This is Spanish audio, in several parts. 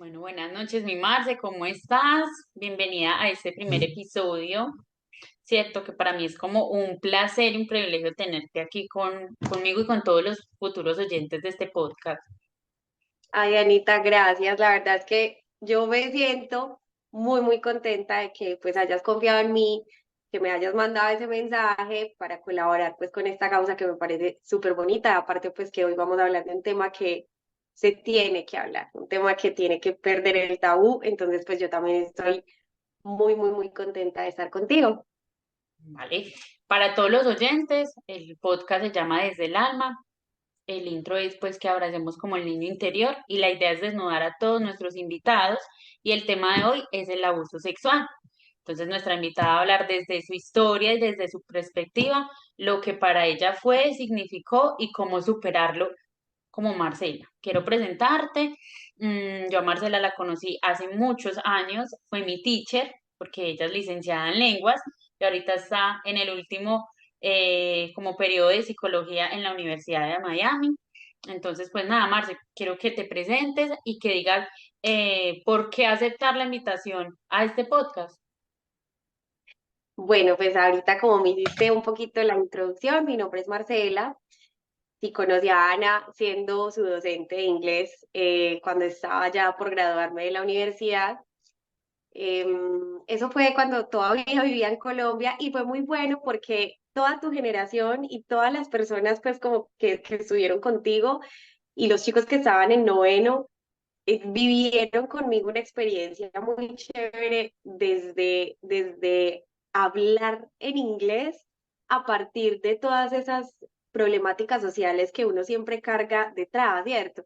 Bueno, buenas noches, mi Marce, ¿cómo estás? Bienvenida a este primer episodio. Cierto que para mí es como un placer y un privilegio tenerte aquí conmigo y con todos los futuros oyentes de este podcast. Ay, Anita, gracias. La verdad es que yo me siento muy contenta de que pues hayas confiado en mí, que me hayas mandado ese mensaje para colaborar pues con esta causa que me parece súper bonita. Aparte pues que hoy vamos a hablar de un tema que se tiene que hablar, un tema que tiene que perder el tabú. Entonces pues yo también estoy muy contenta de estar contigo. ¿Vale? Para todos los oyentes, el podcast se llama Desde el Alma. El intro es pues que abracemos como el niño interior y la idea es desnudar a todos nuestros invitados y el tema de hoy es el abuso sexual. Entonces nuestra invitada va a hablar desde su historia y desde su perspectiva, lo que para ella fue, significó y cómo superarlo como Marcela. Quiero presentarte. Yo a Marcela la conocí hace muchos años, fue mi teacher porque ella es licenciada en lenguas y ahorita está en el último como periodo de psicología en la Universidad de Miami. Entonces, pues nada, Marce, quiero que te presentes y que digas por qué aceptar la invitación a este podcast. Bueno, pues ahorita como me hiciste un poquito la introducción, mi nombre es Marcela. Sí, conocí a Ana siendo su docente de inglés cuando estaba ya por graduarme de la universidad. Eso fue cuando todavía vivía en Colombia y fue muy bueno porque toda tu generación y todas las personas pues como que estuvieron contigo y los chicos que estaban en noveno vivieron conmigo una experiencia muy chévere desde hablar en inglés a partir de todas esas problemáticas sociales que uno siempre carga detrás, ¿cierto?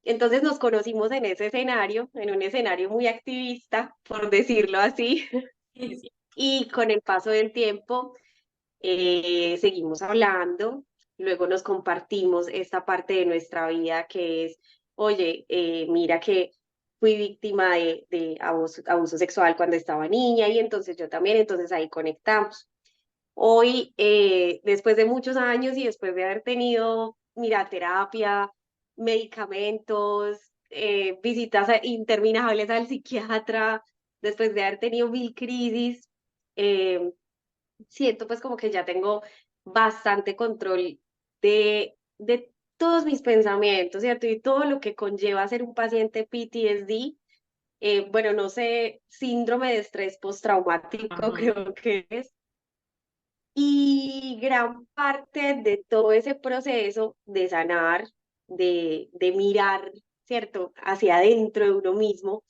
Entonces nos conocimos en ese escenario, en un escenario muy activista, por decirlo así, Sí, sí. y con el paso del tiempo seguimos hablando, luego nos compartimos esta parte de nuestra vida que es, oye, mira que fui víctima de abuso sexual cuando estaba niña y entonces yo también, entonces ahí conectamos. Hoy, después de muchos años y después de haber tenido, mira, terapia, medicamentos, visitas interminables al psiquiatra, después de haber tenido mil crisis, eh, siento pues como que ya tengo bastante control de todos mis pensamientos, ¿cierto? Y todo lo que conlleva ser un paciente PTSD, bueno, no sé, síndrome de estrés postraumático Ajá. creo que es. Y gran parte de todo ese proceso de sanar, de mirar, ¿cierto?, hacia adentro de uno mismo,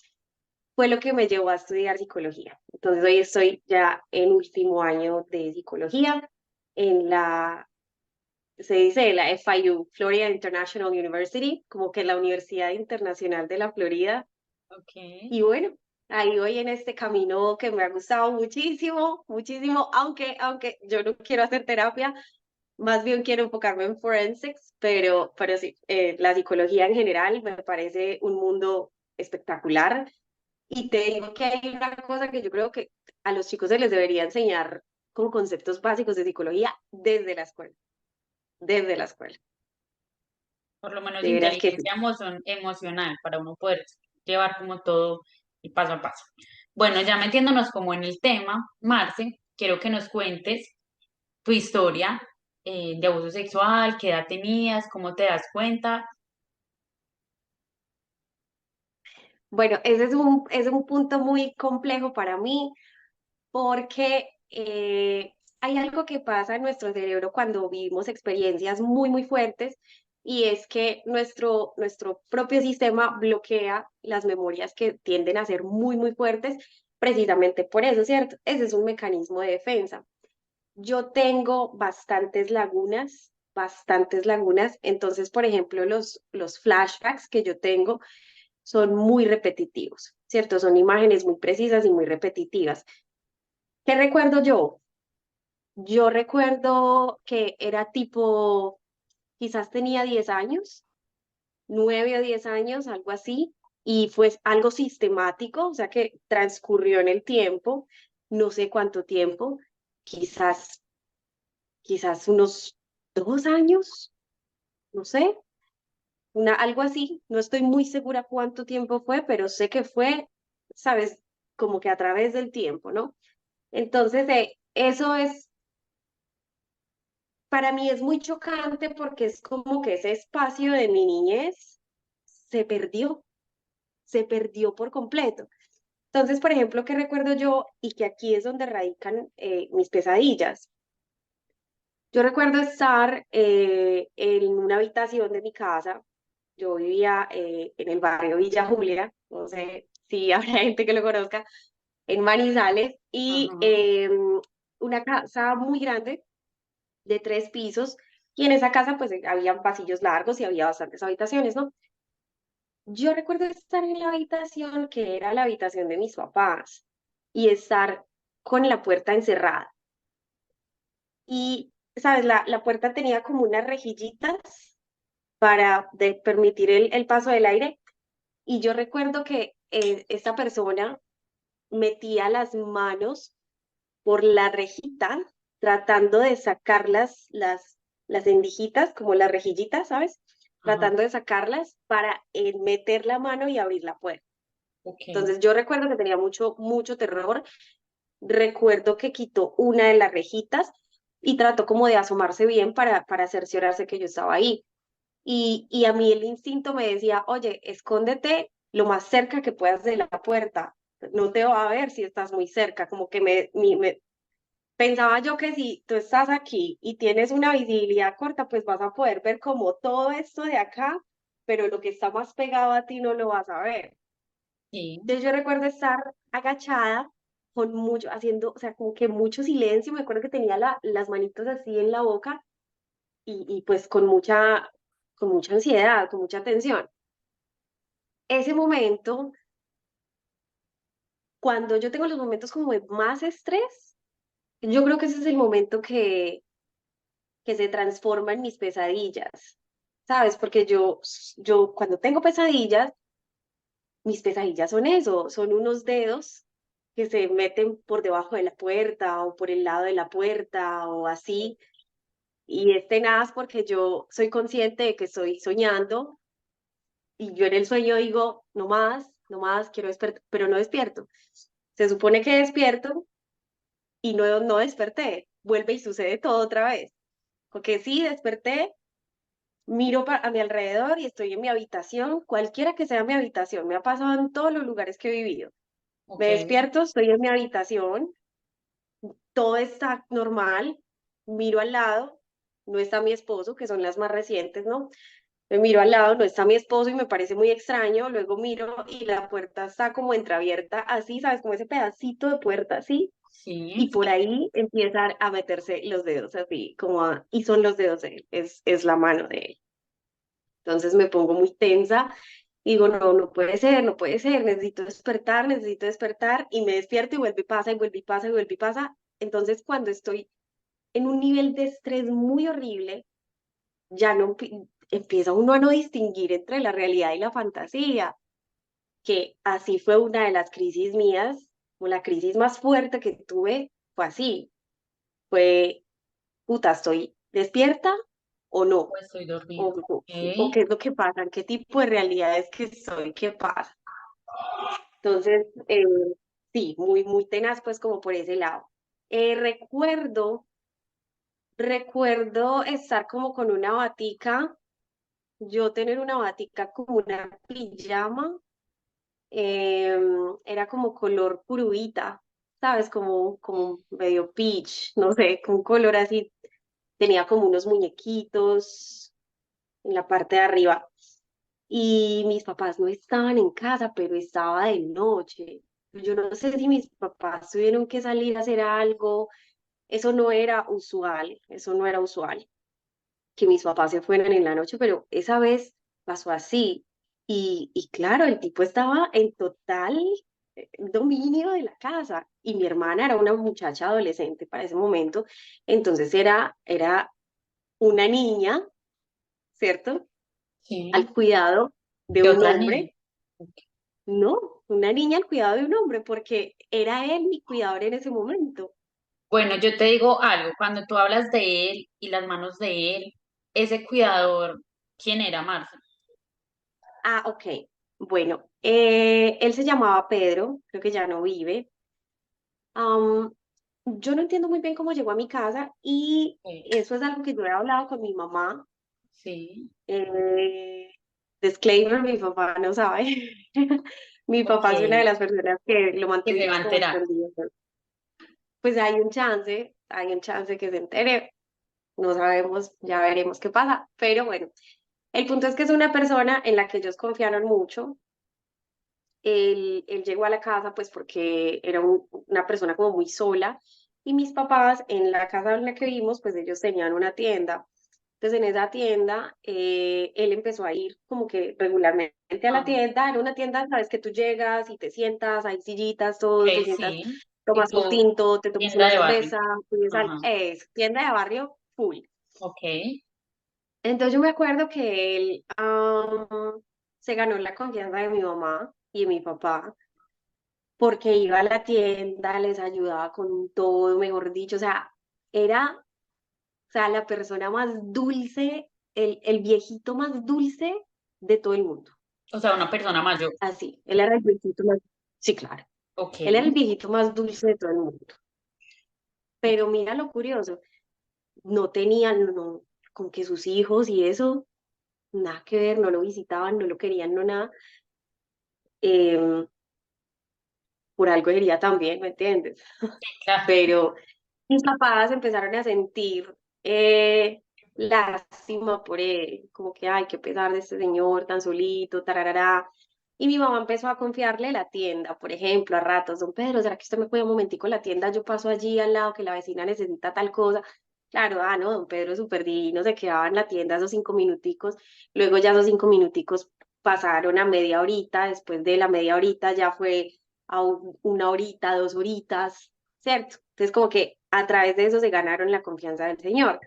fue lo que me llevó a estudiar psicología. Entonces hoy estoy ya en último año de psicología en se dice la FIU, Florida International University, como que la Universidad Internacional de la Florida. Ok. Y bueno, ahí voy en este camino que me ha gustado muchísimo, aunque yo no quiero hacer terapia, más bien quiero enfocarme en forensics, pero sí, la psicología en general me parece un mundo espectacular. Y te digo que hay una cosa que yo creo que a los chicos se les debería enseñar como conceptos básicos de psicología desde la escuela, Por lo menos de veras que sí. inteligencia emocional para uno poder llevar como todo y paso a paso. Bueno, ya metiéndonos como en el tema, Marce, quiero que nos cuentes tu historia de abuso sexual, qué edad tenías, cómo te das cuenta. Bueno, ese es un punto muy complejo para mí porque hay algo que pasa en nuestro cerebro cuando vivimos experiencias muy fuertes y es que nuestro propio sistema bloquea las memorias que tienden a ser muy fuertes precisamente por eso, ¿cierto? Ese es un mecanismo de defensa. Yo tengo bastantes lagunas, entonces, por ejemplo, los flashbacks que yo tengo son muy repetitivos, ¿cierto? Son imágenes muy precisas y muy repetitivas. ¿Qué recuerdo yo? Yo recuerdo que era tipo, quizás tenía 10 años, 9 o 10 años, algo así, y fue algo sistemático, o sea que transcurrió en el tiempo, no sé cuánto tiempo, quizás, quizás unos 2 años, no sé, algo así, no estoy muy segura cuánto tiempo fue, pero sé que fue, sabes, como que a través del tiempo, ¿no? Entonces, eso es, para mí es muy chocante porque es como que ese espacio de mi niñez se perdió, se perdió por completo. Entonces, por ejemplo, ¿qué recuerdo yo? Y que aquí es donde radican mis pesadillas. Yo recuerdo estar en una habitación de mi casa. Yo vivía en el barrio Villa Julia, no sé si habrá gente que lo conozca, en Manizales, y Ajá, una casa muy grande de 3 pisos. Y en esa casa pues había pasillos largos y había bastantes habitaciones, ¿no? Yo recuerdo estar en la habitación que era la habitación de mis papás y estar con la puerta encerrada. Y, ¿sabes? La puerta tenía como unas rejillitas para permitir el paso del aire. Y yo recuerdo que esta persona metía las manos por la rejita tratando de sacar las endijitas, como las rejillitas, ¿sabes? ajá, Tratando de sacarlas para meter la mano y abrir la puerta. ok. Entonces yo recuerdo que tenía mucho, mucho terror. Recuerdo que quitó una de las rejitas y trató como de asomarse bien para cerciorarse que yo estaba ahí. Y a mí el instinto me decía, oye, escóndete lo más cerca que puedas de la puerta. No te va a ver si estás muy cerca. Como que pensaba yo que si tú estás aquí y tienes una visibilidad corta, pues vas a poder ver como todo esto de acá, pero lo que está más pegado a ti no lo vas a ver. Sí, Entonces yo recuerdo estar agachada con mucho, haciendo, o sea, como que mucho silencio. Me acuerdo que tenía las manitos así en la boca y pues con mucha ansiedad, con mucha tensión. Ese momento, cuando yo tengo los momentos como de más estrés, yo creo que ese es el momento que se transforma en mis pesadillas, ¿sabes? Porque yo cuando tengo pesadillas, mis pesadillas son eso, son unos dedos que se meten por debajo de la puerta o por el lado de la puerta o así. Y es tenaz porque yo soy consciente de que estoy soñando y yo en el sueño digo, no más, quiero despertar, pero no despierto. Se supone que despierto y no desperté. Vuelve y sucede todo otra vez. Porque sí, desperté, miro a mi alrededor y estoy en mi habitación, cualquiera que sea mi habitación, me ha pasado en todos los lugares que he vivido. Me ok, despierto, estoy en mi habitación, todo está normal, miro al lado, no está mi esposo, que son las más recientes, ¿no? Me miro al lado, no está mi esposo y me parece muy extraño, luego miro y la puerta está como entreabierta, así, ¿sabes? Como ese pedacito de puerta, así, y sí, por ahí empiezan a meterse los dedos, así, y son los dedos de él, es la mano de él. Entonces me pongo muy tensa. Digo, no, no puede ser, no puede ser, necesito despertar, y me despierto y vuelve y pasa, y vuelve y pasa, y vuelve y pasa. Entonces, cuando estoy en un nivel de estrés muy horrible, ya no empieza uno a no distinguir entre la realidad y la fantasía, que así fue una de las crisis mías, o la crisis más fuerte que tuve, fue así, fue, puta, ¿estoy despierta o no? pues estoy dormida. O Ok, qué es lo que pasa, en qué tipo de realidad es que estoy, qué pasa. Entonces, sí, muy, muy tenaz, pues como por ese lado. Recuerdo estar como con una batica, yo tener una batica como una pijama, era como color pururita, ¿sabes? Como medio peach, no sé, con un color así, tenía como unos muñequitos en la parte de arriba. Y mis papás no estaban en casa, pero estaba de noche. Yo no sé si mis papás tuvieron que salir a hacer algo. Eso no era usual, que mis papás se fueran en la noche, pero esa vez pasó así. Y claro, el tipo estaba en total dominio de la casa y mi hermana era una muchacha adolescente para ese momento, entonces era una niña, ¿cierto? Al sí, cuidado de de un otra niña. hombre. No, una niña al cuidado de un hombre, porque era él mi cuidador en ese momento. Bueno, yo te digo algo, cuando tú hablas de él y las manos de él, ese cuidador, ¿quién era, Marta? Ah, ok. Bueno, él se llamaba Pedro, creo que ya no vive. Am, yo no entiendo muy bien cómo llegó a mi casa y eso es algo que yo he hablado con mi mamá. Sí, Eh, disclaimer, mi papá no sabe. Mi ok, papá es una de las personas que lo que se va mantuvimos a como enterar. escondido. Pues hay un chance que se entere. No sabemos, ya veremos qué pasa. Pero bueno, el punto es que es una persona en la que ellos confiaron mucho. Él llegó a la casa pues porque era una persona como muy sola y mis papás en la casa en la que vivimos pues ellos tenían una tienda. Entonces en esa tienda él empezó a ir como que regularmente a la Ah, tienda. Era una tienda, sabes que tú llegas y te sientas, hay sillitas, ok, todo, te sientas, sí, tomas tu tipo tinto, te tomas tienda una de barrio. cerveza, pides algo. Ajá, Es tienda de barrio full. ok, Entonces yo me acuerdo que él se ganó la confianza de mi mamá y de mi papá porque iba a la tienda, les ayudaba con todo, mejor dicho, o sea, era, o sea, la persona más dulce, el viejito más dulce de todo el mundo. o sea, una persona mayor, Así, él era el viejito más, sí, claro, ok, él era el viejito más dulce de todo el mundo. ok, Pero mira lo curioso, no tenían, no, con que sus hijos y eso, nada que ver, no lo visitaban, no lo querían, no nada. Em, por algo sería también, ¿me entiendes? claro, Pero mis papás empezaron a sentir lástima por él, como que, ay, qué pesar de este señor tan solito, tararara. Y mi mamá empezó a confiarle la tienda, por ejemplo, a ratos, don Pedro, ¿será que usted me cuida un momentico la tienda? Yo paso allí al lado que la vecina necesita tal cosa. Claro, ah, no, don Pedro es súper divino, se quedaba en la tienda esos 5 minuticos, luego ya esos 5 minuticos pasaron a media horita, después de la media horita ya fue a una horita, 2 horitas, ¿cierto? Entonces, como que a través de eso se ganaron la confianza del Señor.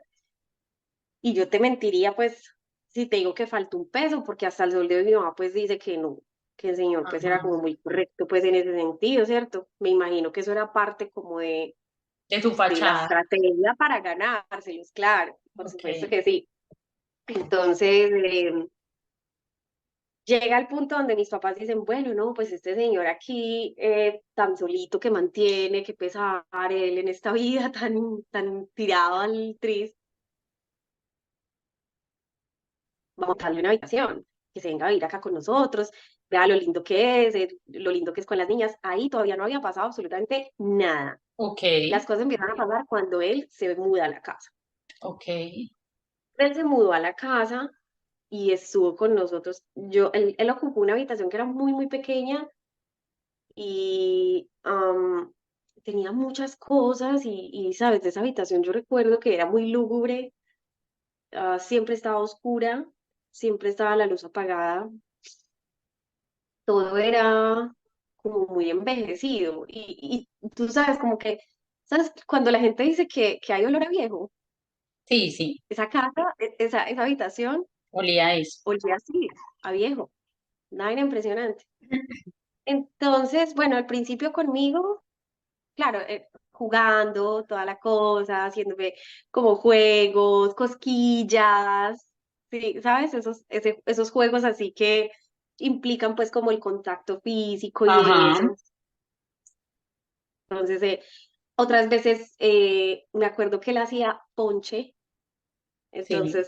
Y yo te mentiría, pues, si te digo que faltó un peso, porque hasta el sol de hoy mi mamá, pues, dice que no, que el Señor, pues, era ajá, como muy correcto, pues, en ese sentido, ¿cierto? Me imagino que eso era parte como de su de la fachada, estrategia para ganárselos, claro, por ok, supuesto que sí. Entonces, llega el punto donde mis papás dicen, bueno, no, pues este señor aquí tan solito que mantiene, que pesar él en esta vida tan tirado al tris, vamos a darle una habitación, que se venga a vivir acá con nosotros, vea lo lindo que es, lo lindo que es con las niñas. Ahí todavía no había pasado absolutamente nada. ok, Las cosas empiezan a pasar cuando él se muda a la casa. ok, Él se mudó a la casa y estuvo con nosotros. Él ocupó una habitación que era muy, muy pequeña y tenía muchas cosas sabes, de esa habitación yo recuerdo que era muy lúgubre, siempre estaba oscura, siempre estaba la luz apagada, todo era como muy envejecido y tú sabes, como que, ¿sabes? Cuando la gente dice que hay olor a viejo, sí, sí, esa casa, esa habitación olía eso, olía así, a viejo, nada, era impresionante. Entonces, bueno, al principio conmigo claro, jugando, toda la cosa, haciéndome como juegos, cosquillas, sí, ¿sabes? Esos juegos así que implican pues como el contacto físico y ajá, eso. Entonces, otras veces me acuerdo que él hacía ponche, sí, entonces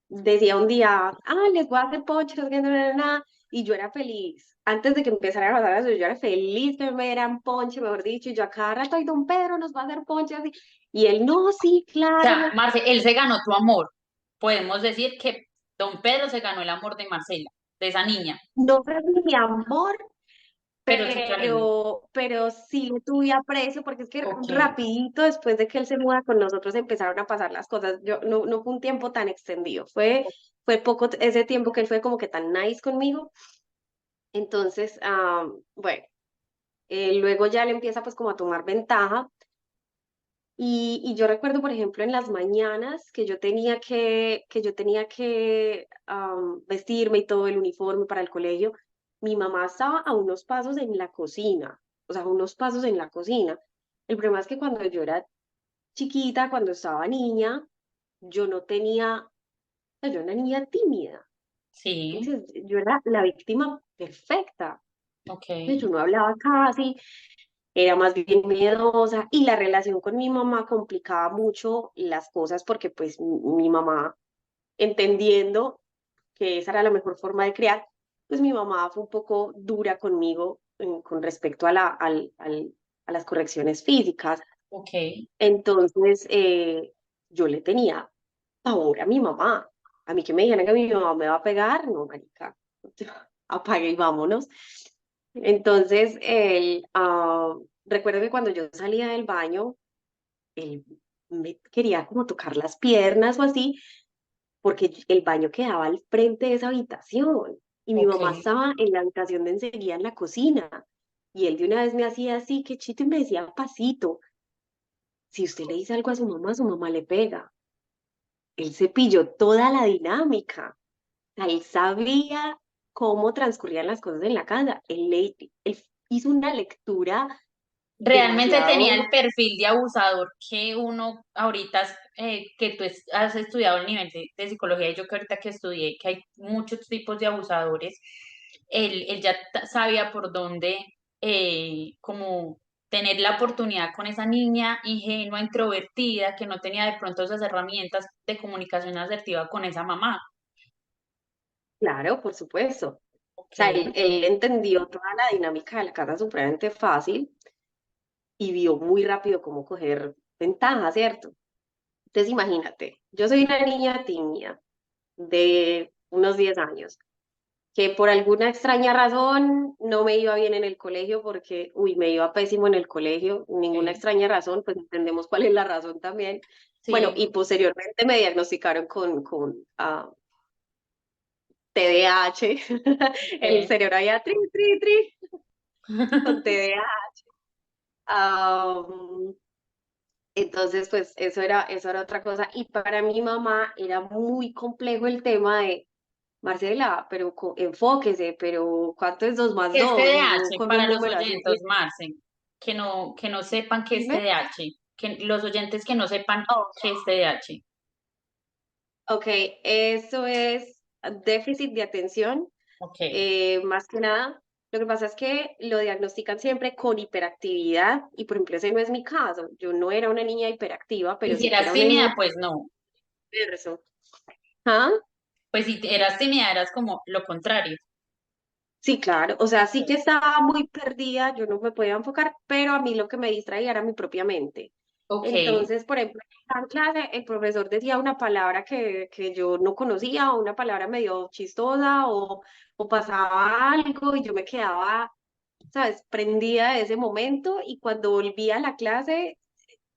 decía un día, les voy a hacer ponche, no sé qué, no, no, no, no", y yo era feliz. Antes de que empezara a pasar eso, yo era feliz que me dieran ponche, mejor dicho, y yo a cada rato, ay, don Pedro nos va a hacer ponche así. Y él, no, sí, o claro, sea, Marce, él se ganó tu amor, podemos decir que don Pedro se ganó el amor de Marcela, de esa niña, no sé si mi amor, pero su cariño, pero sí le tuve aprecio, porque es que ok, rapidito después de que él se muda con nosotros empezaron a pasar las cosas. Yo, no fue un tiempo tan extendido, fue poco ese tiempo que él fue como que tan nice conmigo. Entonces, bueno. Luego ya le empieza pues como a tomar ventaja y yo recuerdo, por ejemplo, en las mañanas que yo tenía que vestirme y todo el uniforme para el colegio, mi mamá estaba a unos pasos en la cocina, o sea, a unos pasos en la cocina. El problema es que cuando yo era chiquita, cuando estaba niña, yo no tenía, yo era una niña tímida. Sí, Entonces, yo era la víctima perfecta. ok, Pues yo no hablaba casi, era más bien miedosa y la relación con mi mamá complicaba mucho las cosas porque pues mi mamá, entendiendo que esa era la mejor forma de criar, pues mi mamá fue un poco dura conmigo con respecto a, a las correcciones físicas. ok. Entonces, yo le tenía pavor a mi mamá. A mí que me dijeran que mi mamá me va a pegar, no, marica, apague y vámonos. Entonces, recuerdo que cuando yo salía del baño, él me quería como tocar las piernas o así, porque el baño quedaba al frente de esa habitación y mi Ok. mamá estaba en la habitación de enseguida en la cocina. Y él de una vez me hacía así, que chito, y me decía pasito, si usted le dice algo a su mamá le pega. Él se pilló toda la dinámica. O sea, él sabía cómo transcurrían las cosas en la casa. Él hizo una lectura Realmente tenía el demasiado, perfil de abusador que uno ahorita, que tú has estudiado el nivel de psicología, y yo que ahorita que estudié, que hay muchos tipos de abusadores, él ya sabía por dónde, como tener la oportunidad con esa niña ingenua, introvertida, que no tenía de pronto esas herramientas de comunicación asertiva con esa mamá. claro, por supuesto. O Ok, sea, él entendió toda la dinámica de la casa supremamente fácil y vio muy rápido cómo coger ventaja, ¿cierto? Entonces, imagínate, yo soy una niña tímida de unos 10 años, que por alguna extraña razón no me iba bien en el colegio porque, uy, me iba pésimo en el colegio, ninguna ok, extraña razón, pues entendemos cuál es la razón también. Bueno, sí, y posteriormente me diagnosticaron con TDAH, el ok. cerebro había tri, tri, tri, con TDAH. Entonces, pues eso era otra cosa. Y para mi mamá era muy complejo el tema de, Marcela, pero enfóquese, pero ¿cuánto es dos más ¿Qué es dos? Y yo TDAH con un para los número así. oyentes, Marce? Que no sepan qué es Dime. TDAH. Que los oyentes que no sepan Oh, qué es TDAH. ok, eso es déficit de atención, Ok. más que nada. Lo que pasa es que lo diagnostican siempre con hiperactividad y por ejemplo ese no es mi caso. Yo no era una niña hiperactiva, Y pero si sí que eras era una niña tímida, pues no. disperso. ¿Ah? Pues si eras tímida, eras como lo contrario. Sí, claro. O sea, sí que estaba muy perdida, yo no me podía enfocar, pero a mí lo que me distraía era mi propia mente. Ok. Entonces, por ejemplo, en clase el profesor decía una palabra que yo no conocía o una palabra medio chistosa o pasaba algo y yo me quedaba, ¿sabes?, prendida de ese momento y cuando volvía a la clase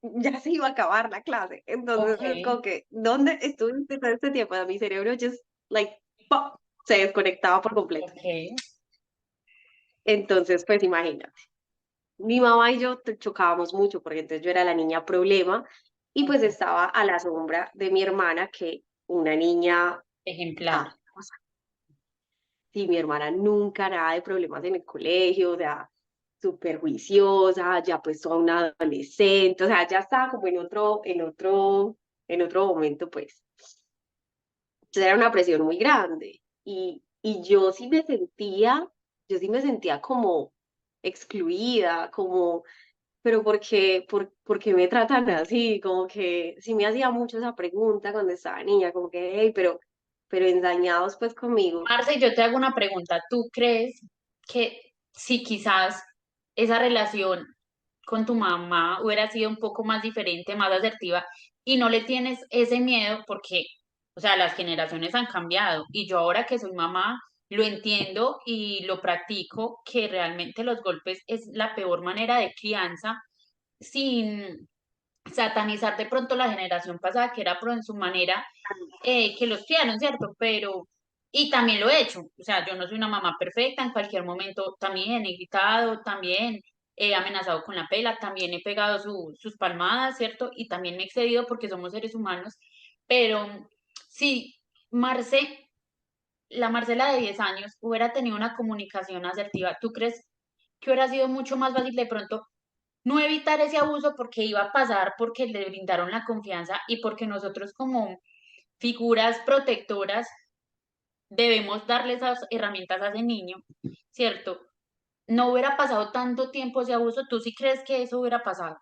ya se iba a acabar la clase. Entonces Ok. es como que, ¿dónde estuviste todo este tiempo? Mi cerebro just like, ¡pop! Se desconectaba por completo. Ok. Entonces, pues imagínate, mi mamá y yo chocábamos mucho porque entonces yo era la niña problema y pues Ok. estaba a la sombra de mi hermana que una niña, Ejemplar. o sea, sí, mi hermana nunca nada de problemas en el colegio, o sea, súper juiciosa, ya pues toda una adolescente, o sea, ya estaba como en otro momento, pues. Entonces era una presión muy grande y yo sí me sentía como excluida, como, pero por qué me tratan así? Como que sí me hacía mucho esa pregunta cuando estaba niña, como que, hey, pero ensañados pues conmigo. Marce, yo te hago una pregunta. ¿Tú crees que si quizás esa relación con tu mamá hubiera sido un poco más diferente, más asertiva, y no le tienes ese miedo porque, o sea, las generaciones han cambiado y yo ahora que soy mamá lo entiendo y lo practico, que realmente los golpes es la peor manera de crianza sin satanizar de pronto la generación pasada, que era pro en su manera, que los criaron, ¿cierto? Pero, y también lo he hecho, o sea, yo no soy una mamá perfecta, en cualquier momento también he gritado, también he amenazado con la pela, también he pegado sus palmadas, ¿cierto? Y también me he excedido porque somos seres humanos, pero si Marce, la Marcela de 10 años hubiera tenido una comunicación asertiva, ¿tú crees que hubiera sido mucho más fácil de pronto no evitar ese abuso porque iba a pasar, porque le brindaron la confianza y porque nosotros como figuras protectoras debemos darle esas herramientas a ese niño, ¿cierto? No hubiera pasado tanto tiempo ese abuso, ¿tú sí crees que eso hubiera pasado?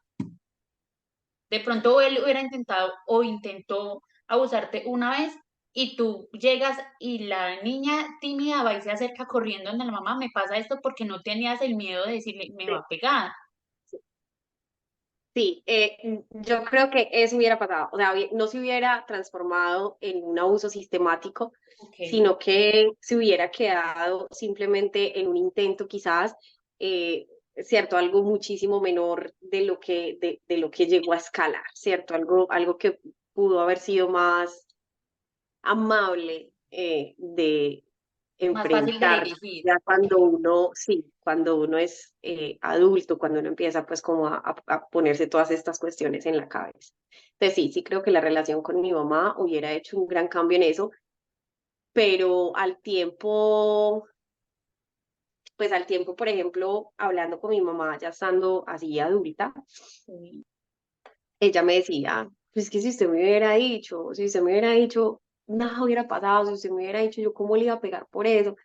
De pronto él hubiera intentado o intentó abusarte una vez y tú llegas y la niña tímida va y se acerca corriendo donde la mamá, me pasa esto porque no tenías el miedo de decirle, me va Sí, a pegar. sí, yo creo que eso hubiera pasado, o sea, no se hubiera transformado en un abuso sistemático, Ok, sino que se hubiera quedado simplemente en un intento quizás, cierto, algo muchísimo menor de lo que llegó a escalar, cierto, algo que pudo haber sido más amable de más fácil de enfrentar dirigir. ya Ok. cuando uno, sí, cuando uno es adulto, cuando uno empieza pues como a ponerse todas estas cuestiones en la cabeza. Entonces sí, sí creo que la relación con mi mamá hubiera hecho un gran cambio en eso, pero al tiempo, pues al tiempo, por ejemplo, hablando con mi mamá ya estando así adulta, Sí. ella me decía, pues que si usted me hubiera dicho, si usted me hubiera dicho, nada hubiera pasado, si usted me hubiera dicho yo cómo le iba a pegar por eso.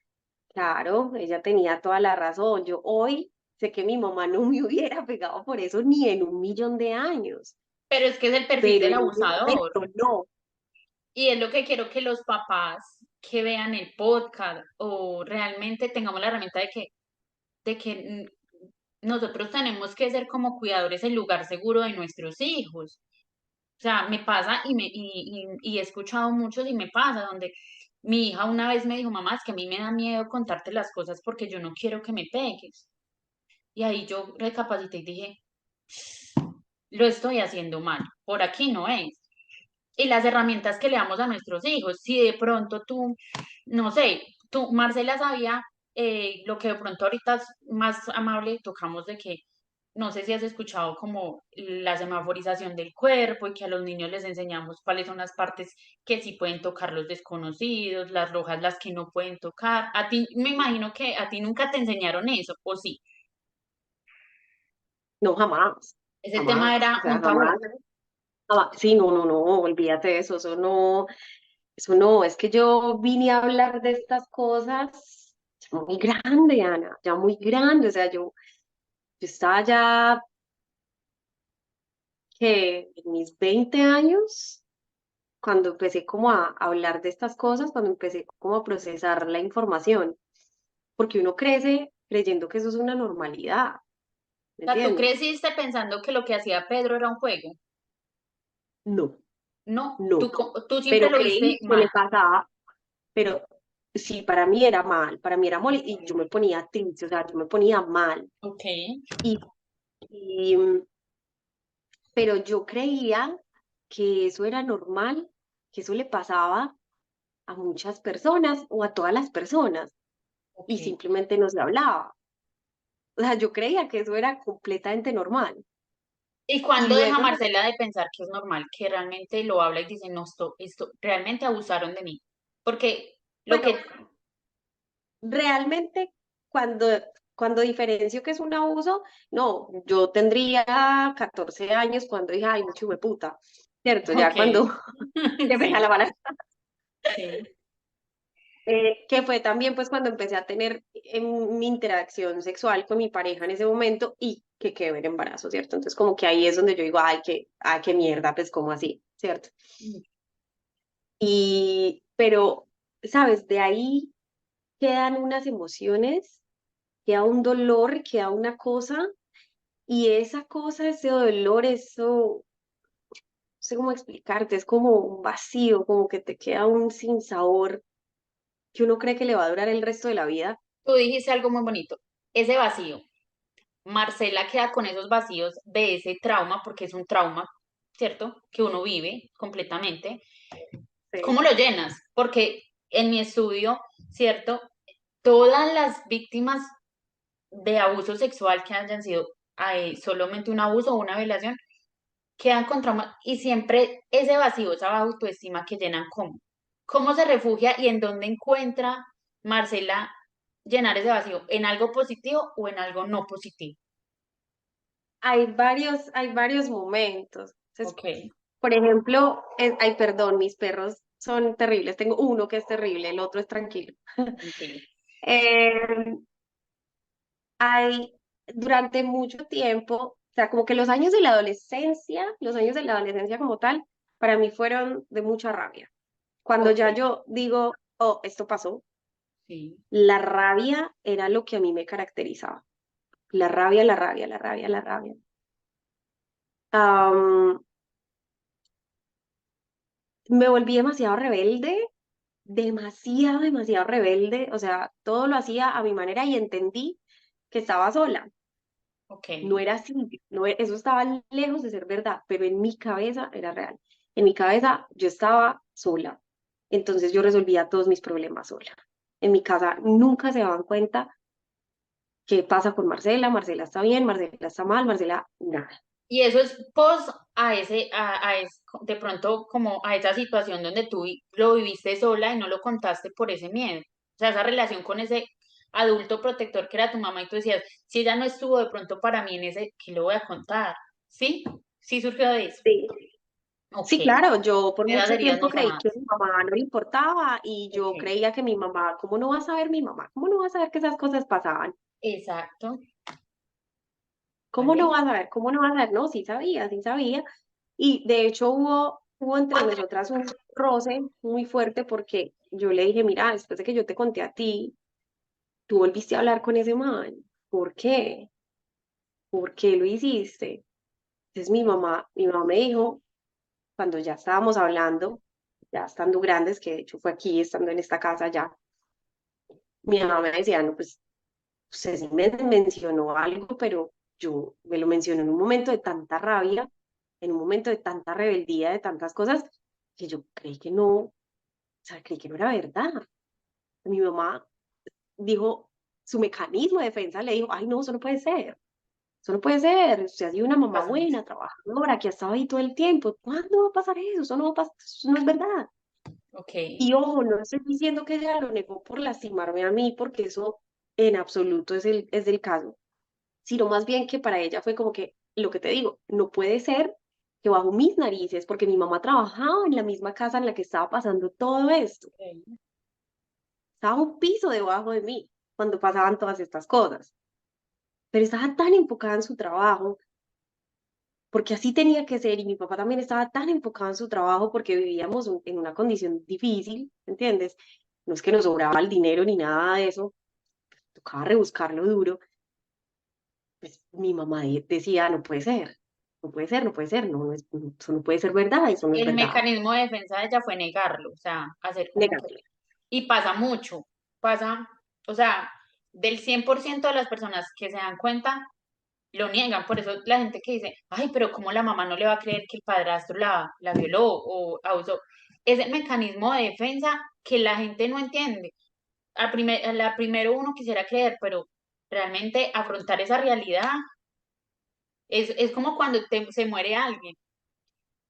Claro, ella tenía toda la razón. Yo hoy sé que mi mamá no me hubiera pegado por eso ni en un millón de años, Pero es que es el perfil pero del en ese abusador. momento no. Y es lo que quiero que los papás que vean el podcast o realmente tengamos la herramienta de que nosotros tenemos que ser como cuidadores el lugar seguro de nuestros hijos. O sea, me pasa y he escuchado muchos y me pasa donde mi hija una vez me dijo, mamá, es que a mí me da miedo contarte las cosas porque yo no quiero que me pegues. Y ahí yo recapacité y dije, lo estoy haciendo mal, por aquí no es. Y las herramientas que le damos a nuestros hijos, si de pronto tú, no sé, tú, Marcela sabía lo que de pronto ahorita es más amable tocamos de que no sé si has escuchado como la semaforización del cuerpo y que a los niños les enseñamos cuáles son las partes que sí pueden tocar los desconocidos, las rojas las que no pueden tocar. A ti, me imagino que a ti nunca te enseñaron eso, ¿o sí? No, jamás, Ese tema jamás, o era sea, un tabú. jamás. Sí, no, no, no, olvídate de eso no, es que yo vine a hablar de estas cosas ya muy grande, Ana, ya muy grande, o sea, yo estaba ya que en mis 20 años cuando empecé como a hablar de estas cosas, cuando empecé como a procesar la información, porque uno crece creyendo que eso es una normalidad, ¿me O sea, tú entiendes? creciste pensando que lo que hacía Pedro era un juego. No, No, tú, no, tú siempre pero lo viste creí que mal. le pasaba, pero sí, para mí era mal, para mí era mal y yo me ponía triste, o sea, yo me ponía mal. Ok. Y, y, pero yo creía que eso era normal, que eso le pasaba a muchas personas o a todas las personas Ok. y simplemente no se hablaba. O sea, yo creía que eso era completamente normal. ¿Y Y cuándo deja luego, Marcela de pensar que es normal, que realmente lo habla y dice, no, esto, realmente abusaron de mí? Porque lo bueno, que realmente cuando, cuando diferencio que es un abuso, no, yo tendría 14 años cuando dije, ay, mucho puta, ¿cierto? Ya Ok, cuando que me sí, jalaban, sí, que fue también pues cuando empecé a tener mi interacción sexual con mi pareja en ese momento y que quedé en embarazo, ¿cierto? Entonces como que ahí es donde yo digo, ay, qué mierda, pues como así, ¿cierto? Y, pero, ¿sabes? De ahí quedan unas emociones, queda un dolor, queda una cosa, y esa cosa, ese dolor, eso, no sé cómo explicarte, es como un vacío, como que te queda un sinsabor que uno cree que le va a durar el resto de la vida. tú dijiste algo muy bonito, ese vacío. Marcela queda con esos vacíos de ese trauma, porque es un trauma, ¿cierto? Que uno vive completamente. Sí. ¿Cómo lo llenas? Porque en mi estudio, ¿cierto? Todas las víctimas de abuso sexual que hayan sido solamente un abuso o una violación, quedan con trauma y siempre ese vacío, esa baja autoestima que llenan cómo. ¿Cómo se refugia y en dónde encuentra Marcela llenar ese vacío? ¿En algo positivo o en algo no positivo? Hay varios momentos. Entonces, Ok. por ejemplo, ay, perdón, mis perros son terribles. Tengo uno que es terrible, el otro es tranquilo. Sí. Eh, hay, durante mucho tiempo, o sea, como que los años de la adolescencia como tal, para mí fueron de mucha rabia. Cuando Ok, ya yo digo, oh, esto pasó, sí, la rabia era lo que a mí me caracterizaba. La rabia, la rabia, la rabia, la rabia. Am, Me volví demasiado rebelde, demasiado, demasiado rebelde. O sea, todo lo hacía a mi manera y entendí que estaba sola. ok. No era así, no, eso estaba lejos de ser verdad, pero en mi cabeza era real. En mi cabeza yo estaba sola, entonces yo resolvía todos mis problemas sola. En mi casa nunca se daban cuenta qué pasa con Marcela, Marcela está bien, Marcela está mal, Marcela, nada. Y eso es pos a de pronto como a esa situación donde lo viviste sola y no lo contaste por ese miedo. O sea, esa relación con ese adulto protector que era tu mamá y tú decías, si ella no estuvo de pronto para mí en ese, ¿qué le voy a contar? ¿Sí? Sí surgió de eso. Sí. Ok, Sí, claro, yo por esas mucho heridas tiempo no creí que sanadas. a mi mamá no le importaba y Ok, yo creía que mi mamá, ¿cómo no va a saber mi mamá? ¿Cómo no va a saber que esas cosas pasaban? exacto, ¿Cómo no ¿vale? va a saber? ¿Cómo no va a saber? No, sí sabía, sí sabía. Y de hecho hubo entre nosotras un roce muy fuerte porque yo le dije, mira, después de que yo te conté a ti, tú volviste a hablar con ese man. ¿Por qué? ¿Por qué lo hiciste? Entonces mi mamá me dijo, cuando ya estábamos hablando, ya estando grandes, que de hecho fue aquí, estando en esta casa ya, mi mamá me decía, no, pues usted sí me mencionó algo, pero yo me lo mencionó en un momento de tanta rabia, en un momento de tanta rebeldía, de tantas cosas, que yo creí que no, o sea, creí que no era verdad. Mi mamá dijo, su mecanismo de defensa le dijo, ay, no, eso no puede ser. Eso no puede ser, usted ha sido una mamá Pasa mucho. buena, trabajadora, que ha estado ahí todo el tiempo. ¿Cuándo va a pasar eso? Eso no va a pasar, eso no es verdad. Ok, Y ojo, no estoy diciendo que ella lo negó por lastimarme a mí, porque eso en absoluto es del caso, sino más bien que para ella fue como que, lo que te digo, no puede ser que bajo mis narices, porque mi mamá trabajaba en la misma casa en la que estaba pasando todo esto, ok. estaba un piso debajo de mí cuando pasaban todas estas cosas, pero estaba tan enfocada en su trabajo, porque así tenía que ser, y mi papá también estaba tan enfocado en su trabajo porque vivíamos en una condición difícil, ¿entiendes? No es que nos sobraba el dinero ni nada de eso, tocaba rebuscarlo duro, pues mi mamá decía, no puede ser, no puede ser, no puede ser, no, eso no puede ser verdad, eso no es El verdad. mecanismo de defensa de ella fue negarlo, o sea, hacer como que... Negativo. Y pasa mucho, pasa, o sea, del 100% de las personas que se dan cuenta, lo niegan. Por eso la gente que dice, ay, pero ¿cómo la mamá no le va a creer que el padrastro la violó o abusó? Es el mecanismo de defensa que la gente no entiende. A la primero uno quisiera creer, pero realmente afrontar esa realidad es como cuando se muere alguien,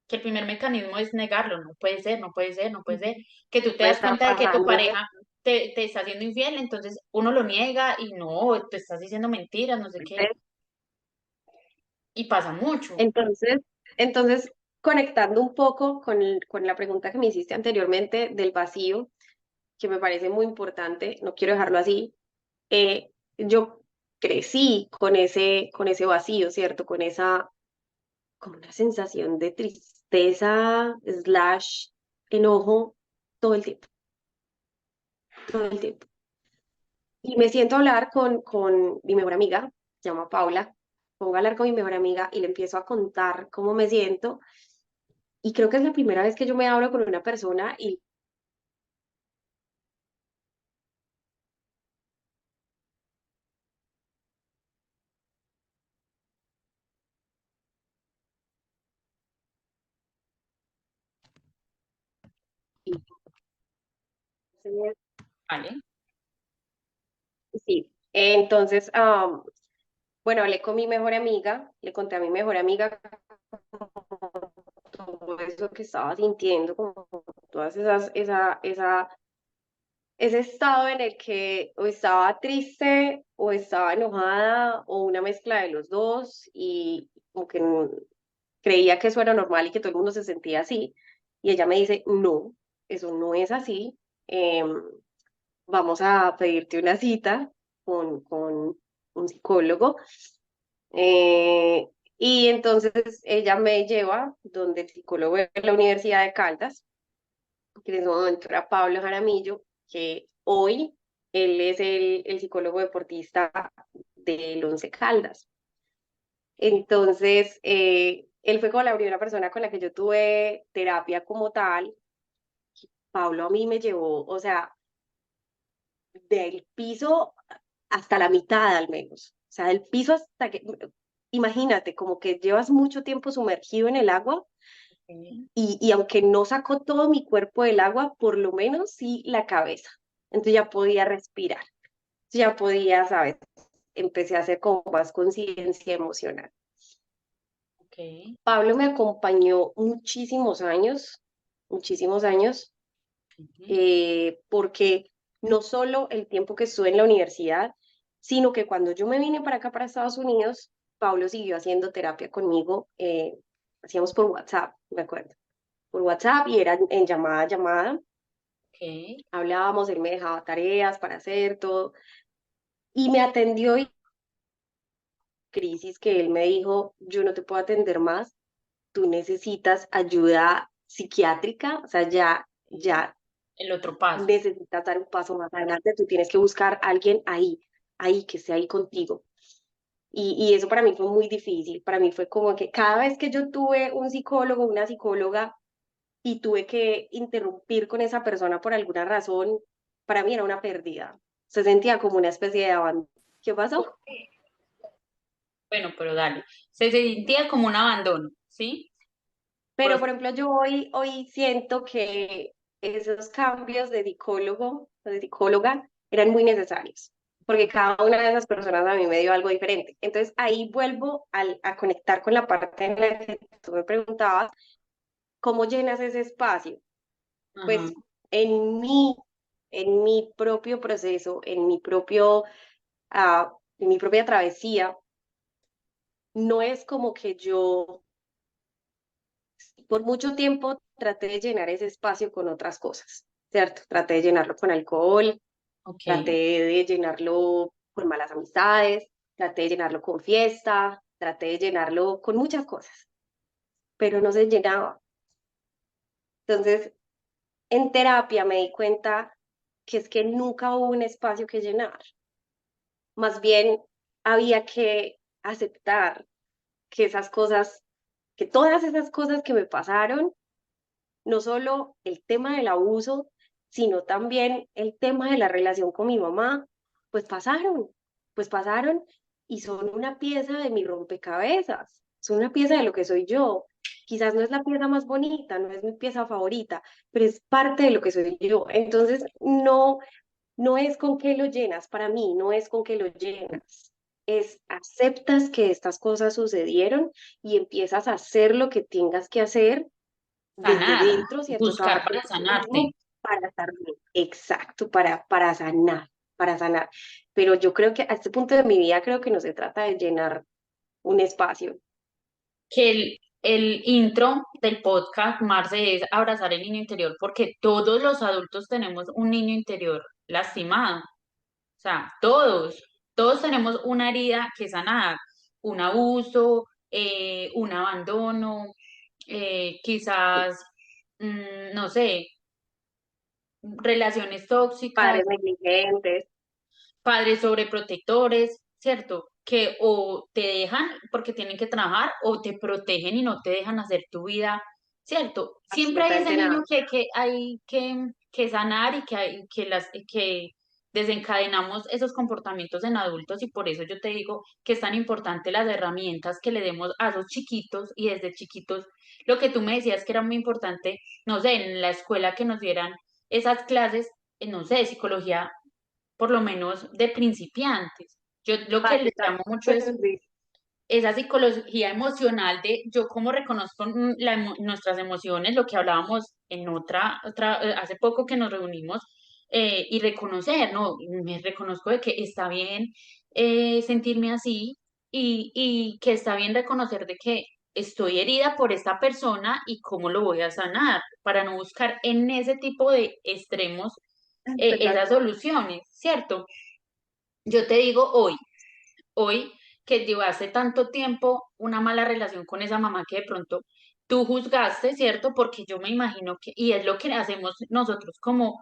que el primer mecanismo es negarlo, no puede ser, no puede ser, no puede ser, que tú te No das está cuenta de que tu pasando. pareja te está haciendo infiel, entonces uno lo niega y no, te estás diciendo mentiras, no sé qué, y pasa mucho. Entonces, entonces, conectando un poco con la pregunta que me hiciste anteriormente del vacío, que me parece muy importante, no quiero dejarlo así, yo crecí con ese vacío, ¿cierto? Con esa, como una sensación de tristeza, slash, enojo, todo el tiempo, todo el tiempo. Y me siento a hablar con mi mejor amiga, se llama Paula, pongo a hablar con mi mejor amiga y le empiezo a contar cómo me siento. Y creo que es la primera vez que yo me hablo con una persona y ¿Vale? sí. Entonces, bueno, hablé con mi mejor amiga, le conté a mi mejor amiga todo eso que estaba sintiendo, como todas ese estado en el que o estaba triste o estaba enojada o una mezcla de los dos y como que creía que eso era normal y que todo el mundo se sentía así. Y ella me dice, no, eso no es así. Vamos a pedirte una cita con un psicólogo. Eh, y entonces ella me lleva donde el psicólogo de la Universidad de Caldas, que en ese momento era Pablo Jaramillo, que hoy él es el psicólogo deportista del Once Caldas. Entonces, él fue como la primera persona con la que yo tuve terapia como tal. Pablo a mí me llevó, o sea, del piso hasta la mitad al menos. O sea, del piso hasta que, imagínate, como que llevas mucho tiempo sumergido en el agua Ok. y aunque no sacó todo mi cuerpo del agua, por lo menos sí la cabeza. Entonces ya podía respirar, ya podía, ¿sabes? Empecé a hacer como más conciencia emocional. Ok. Pablo me acompañó muchísimos años, Ujú. porque no solo el tiempo que estuve en la universidad, sino que cuando yo me vine para acá, para Estados Unidos, Pablo siguió haciendo terapia conmigo, hacíamos por WhatsApp, me acuerdo, por WhatsApp y era en llamada, llamada, Ok. hablábamos, él me dejaba tareas para hacer todo y me atendió y crisis que él me dijo, yo no te puedo atender más, tú necesitas ayuda psiquiátrica, o sea, ya El otro paso. necesitas dar un paso más adelante, tú tienes que buscar a alguien ahí, que esté ahí contigo. Y eso para mí fue muy difícil, para mí fue como que cada vez que yo tuve un psicólogo, una psicóloga y tuve que interrumpir con esa persona por alguna razón, para mí era una pérdida. Se sentía como una especie de abandono. ¿Qué pasó? Bueno, pero dale. Se sentía como un abandono, ¿sí? Pero, Pues, por ejemplo, yo hoy siento que esos cambios de psicólogo o de psicóloga eran muy necesarios, porque cada una de esas personas a mí me dio algo diferente. Entonces, ahí vuelvo a conectar con la parte en la que tú me preguntabas, ¿cómo llenas ese espacio? ajá. Pues en mí, en mi propio proceso, en mi propia travesía, no es como que yo por mucho tiempo traté de llenar ese espacio con otras cosas, ¿cierto? Traté de llenarlo con alcohol, Ok. traté de llenarlo con malas amistades, traté de llenarlo con fiesta, traté de llenarlo con muchas cosas, pero no se llenaba. Entonces, en terapia me di cuenta que es que nunca hubo un espacio que llenar. Más bien había que aceptar que esas cosas, que todas esas cosas que me pasaron, no solo el tema del abuso, sino también el tema de la relación con mi mamá, pues pues pasaron y son una pieza de mi rompecabezas, son una pieza de lo que soy yo. Quizás no es la pieza más bonita, no es mi pieza favorita, pero es parte de lo que soy yo. Entonces, no es con qué lo llenas, para mí no es con qué lo llenas. Es aceptas que estas cosas sucedieron y empiezas a hacer lo que tengas que hacer desde Sanar, dentro, ¿cierto? buscar Trabajar para contigo sanarte. mismo para estar bien. Exacto, para sanar, para sanar. Pero yo creo que a este punto de mi vida creo que no se trata de llenar un espacio. Que el intro del podcast, Marce, es abrazar el niño interior, porque todos los adultos tenemos un niño interior lastimado. O sea, todos tenemos una herida que sanar, un abuso, un abandono, quizás, no sé, relaciones tóxicas, Padres negligentes, padres sobreprotectores, ¿cierto? Que o te dejan porque tienen que trabajar o te protegen y no te dejan hacer tu vida, ¿cierto? Siempre hay ese absolutamente niño nada. que hay que sanar y que desencadenamos esos comportamientos en adultos y por eso yo te digo que es tan importante las herramientas que le demos a esos chiquitos y desde chiquitos, lo que tú me decías que era muy importante, no sé, en la escuela que nos dieran esas clases, no sé, de psicología por lo menos de principiantes. Yo lo que les Básica. llamo mucho es Sí. esa psicología emocional de yo cómo reconozco nuestras emociones, lo que hablábamos en hace poco que nos reunimos, y reconocer, ¿no? Me reconozco de que está bien sentirme así y que está bien reconocer de que estoy herida por esta persona y cómo lo voy a sanar, para no buscar en ese tipo de extremos esas Exacto. soluciones, ¿cierto? Yo te digo hoy que llevaste tanto tiempo una mala relación con esa mamá que de pronto tú juzgaste, ¿cierto? Porque yo me imagino que, y es lo que hacemos nosotros como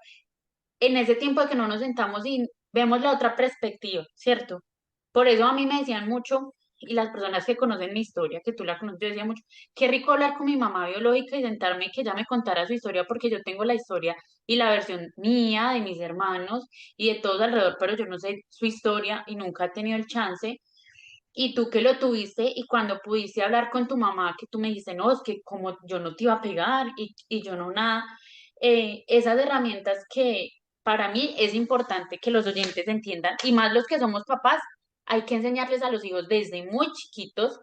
en ese tiempo de que no nos sentamos y vemos la otra perspectiva, ¿cierto? Por eso a mí me decían mucho, y las personas que conocen mi historia, que tú la conoces, yo decía mucho, qué rico hablar con mi mamá biológica y sentarme y que ella me contara su historia, porque yo tengo la historia y la versión mía, de mis hermanos y de todos alrededor, pero yo no sé su historia y nunca he tenido el chance. Y tú que lo tuviste y cuando pudiste hablar con tu mamá, que tú me dijiste, no, es que como yo no te iba a pegar y yo no nada, esas herramientas que para mí es importante que los oyentes entiendan, y más los que somos papás, hay que enseñarles a los hijos desde muy chiquitos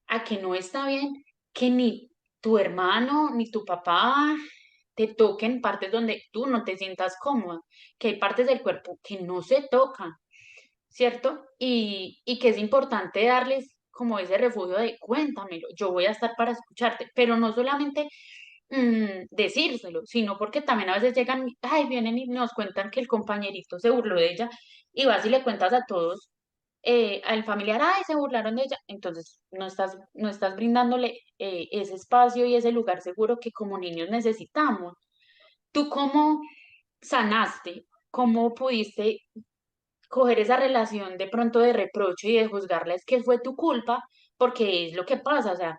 a que no está bien que ni tu hermano ni tu papá te toquen partes donde tú no te sientas cómoda, que hay partes del cuerpo que no se tocan, ¿cierto? Y que es importante darles como ese refugio de cuéntamelo, yo voy a estar para escucharte, pero no solamente decírselo, sino porque también a veces llegan, ay, vienen y nos cuentan que el compañerito se burló de ella y vas y le cuentas a todos, al familiar, ay, se burlaron de ella, entonces no estás brindándole ese espacio y ese lugar seguro que como niños necesitamos. ¿Tú cómo sanaste? ¿Cómo pudiste coger esa relación de pronto de reproche y de juzgarla es que fue tu culpa, porque es lo que pasa, o sea,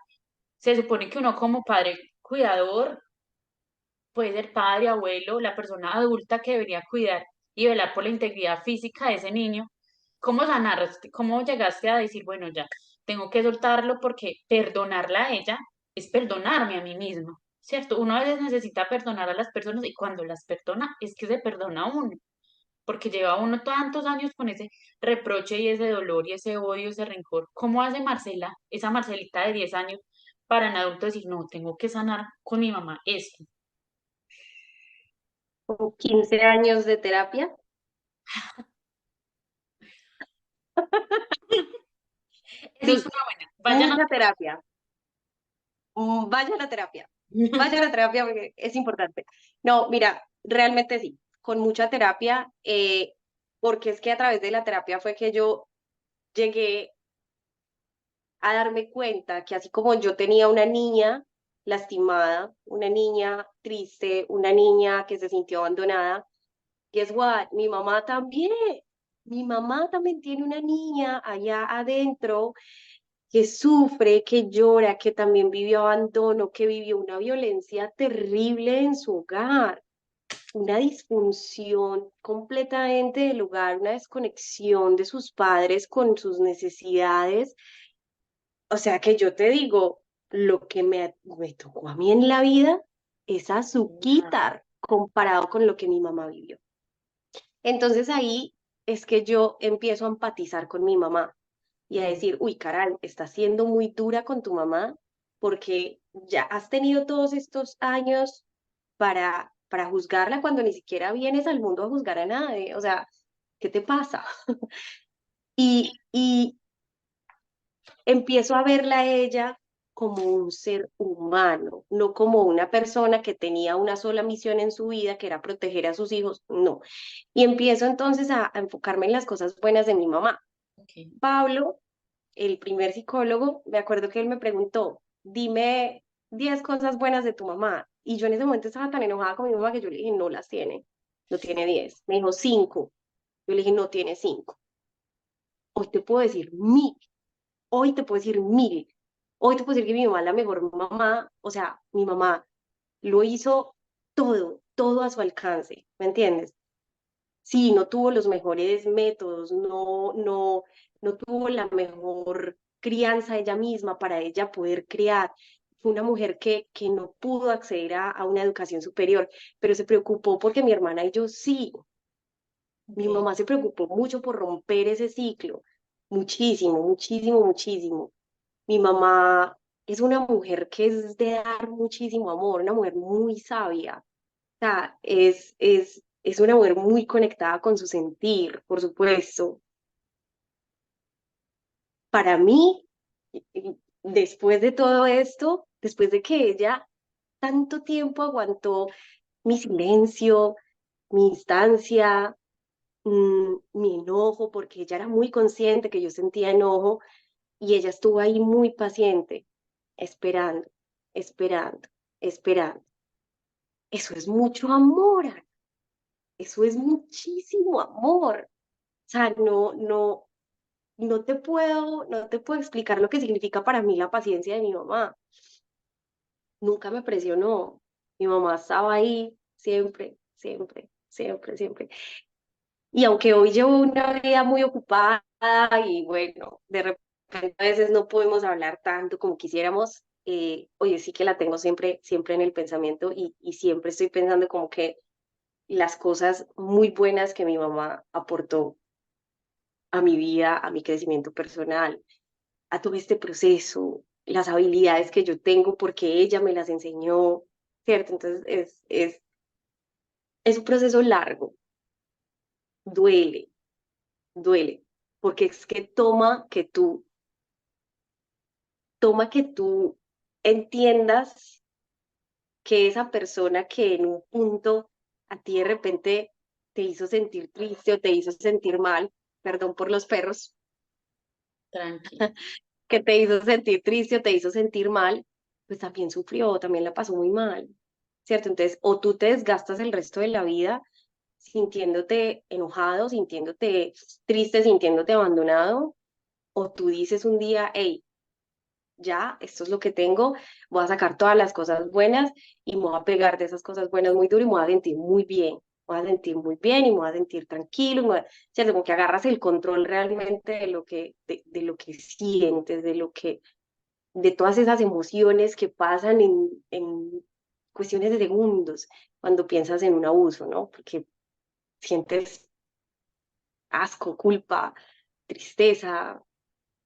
se supone que uno como padre cuidador puede ser padre, abuelo, la persona adulta que debería cuidar y velar por la integridad física de ese niño. ¿Cómo sanaste? ¿Cómo llegaste a decir, bueno, ya, tengo que soltarlo porque perdonarla a ella es perdonarme a mí mismo, ¿cierto? Uno a veces necesita perdonar a las personas y cuando las perdona es que se perdona a uno porque lleva uno tantos años con ese reproche y ese dolor y ese odio, ese rencor. ¿Cómo hace Marcela, esa Marcelita de 10 años, para en adulto decir, no, tengo que sanar con mi mamá esto? Con 15 años de terapia. Eso es Sí, una buena. Vayan a... mucha terapia. Vaya a la terapia. Vaya a la terapia porque es importante. No, mira, realmente sí, con mucha terapia, porque es que a través de la terapia fue que yo llegué a darme cuenta que así como yo tenía una niña lastimada, una niña triste, una niña que se sintió abandonada, guess what? Mi mamá también tiene una niña allá adentro que sufre, que llora, que también vivió abandono, que vivió una violencia terrible en su hogar, una disfunción completamente del hogar, una desconexión de sus padres con sus necesidades. O sea que yo te digo, lo que me tocó a mí en la vida es azuquitar comparado con lo que mi mamá vivió. Entonces ahí es que yo empiezo a empatizar con mi mamá y a decir, uy, caray, estás siendo muy dura con tu mamá porque ya has tenido todos estos años para juzgarla cuando ni siquiera vienes al mundo a juzgar a nadie. O sea, ¿qué te pasa? Y empiezo a verla a ella como un ser humano, no como una persona que tenía una sola misión en su vida, que era proteger a sus hijos, no. Y empiezo entonces a enfocarme en las cosas buenas de mi mamá. Okay. Pablo, el primer psicólogo, me acuerdo que él me preguntó, dime 10 cosas buenas de tu mamá. Y yo en ese momento estaba tan enojada con mi mamá que yo le dije, no las tiene, no tiene 10. Me dijo 5. Yo le dije, no tiene 5. Hoy te puedo decir 1000. Hoy te puedo decir 1000. Hoy te puedo decir que mi mamá es la mejor mamá. O sea, mi mamá lo hizo todo, todo a su alcance. ¿Me entiendes? Sí, no tuvo los mejores métodos, no tuvo la mejor crianza ella misma para ella poder criar. Fue una mujer que no pudo acceder a una educación superior, pero se preocupó porque mi hermana y yo sí. Mi Okay. mamá se preocupó mucho por romper ese ciclo, muchísimo, muchísimo, muchísimo. Mi mamá es una mujer que es de dar muchísimo amor, una mujer muy sabia. O sea, es una mujer muy conectada con su sentir, por supuesto. Para mí, después de todo esto, después de que ella tanto tiempo aguantó mi silencio, mi instancia, mi enojo, porque ella era muy consciente que yo sentía enojo y ella estuvo ahí muy paciente, esperando, esperando, esperando. Eso es mucho amor, Ana. Eso es muchísimo amor. O sea, no te puedo explicar lo que significa para mí la paciencia de mi mamá. Nunca me presionó. Mi mamá estaba ahí siempre, siempre, siempre, siempre. Y aunque hoy llevo una vida muy ocupada y bueno, de repente a veces no podemos hablar tanto como quisiéramos, oye, sí que la tengo siempre, siempre en el pensamiento y siempre estoy pensando como que las cosas muy buenas que mi mamá aportó a mi vida, a mi crecimiento personal, a todo este proceso, las habilidades que yo tengo porque ella me las enseñó, ¿cierto? Entonces es un proceso largo, duele, duele, porque es que toma que tú entiendas que esa persona que en un punto a ti de repente te hizo sentir triste o te hizo sentir mal, perdón por los perros, Tranqui. que te hizo sentir triste o te hizo sentir mal, pues también sufrió, también la pasó muy mal, ¿cierto? Entonces, o tú te desgastas el resto de la vida sintiéndote enojado, sintiéndote triste, sintiéndote abandonado, o tú dices un día, hey, ya, esto es lo que tengo, voy a sacar todas las cosas buenas y me voy a pegar de esas cosas buenas muy duro y me voy a sentir muy bien. Me voy a sentir muy bien y me voy a sentir tranquilo, o sea, como que agarras el control realmente de lo que sientes, de todas esas emociones que pasan en cuestiones de segundos cuando piensas en un abuso, ¿no? Porque sientes asco, culpa, tristeza,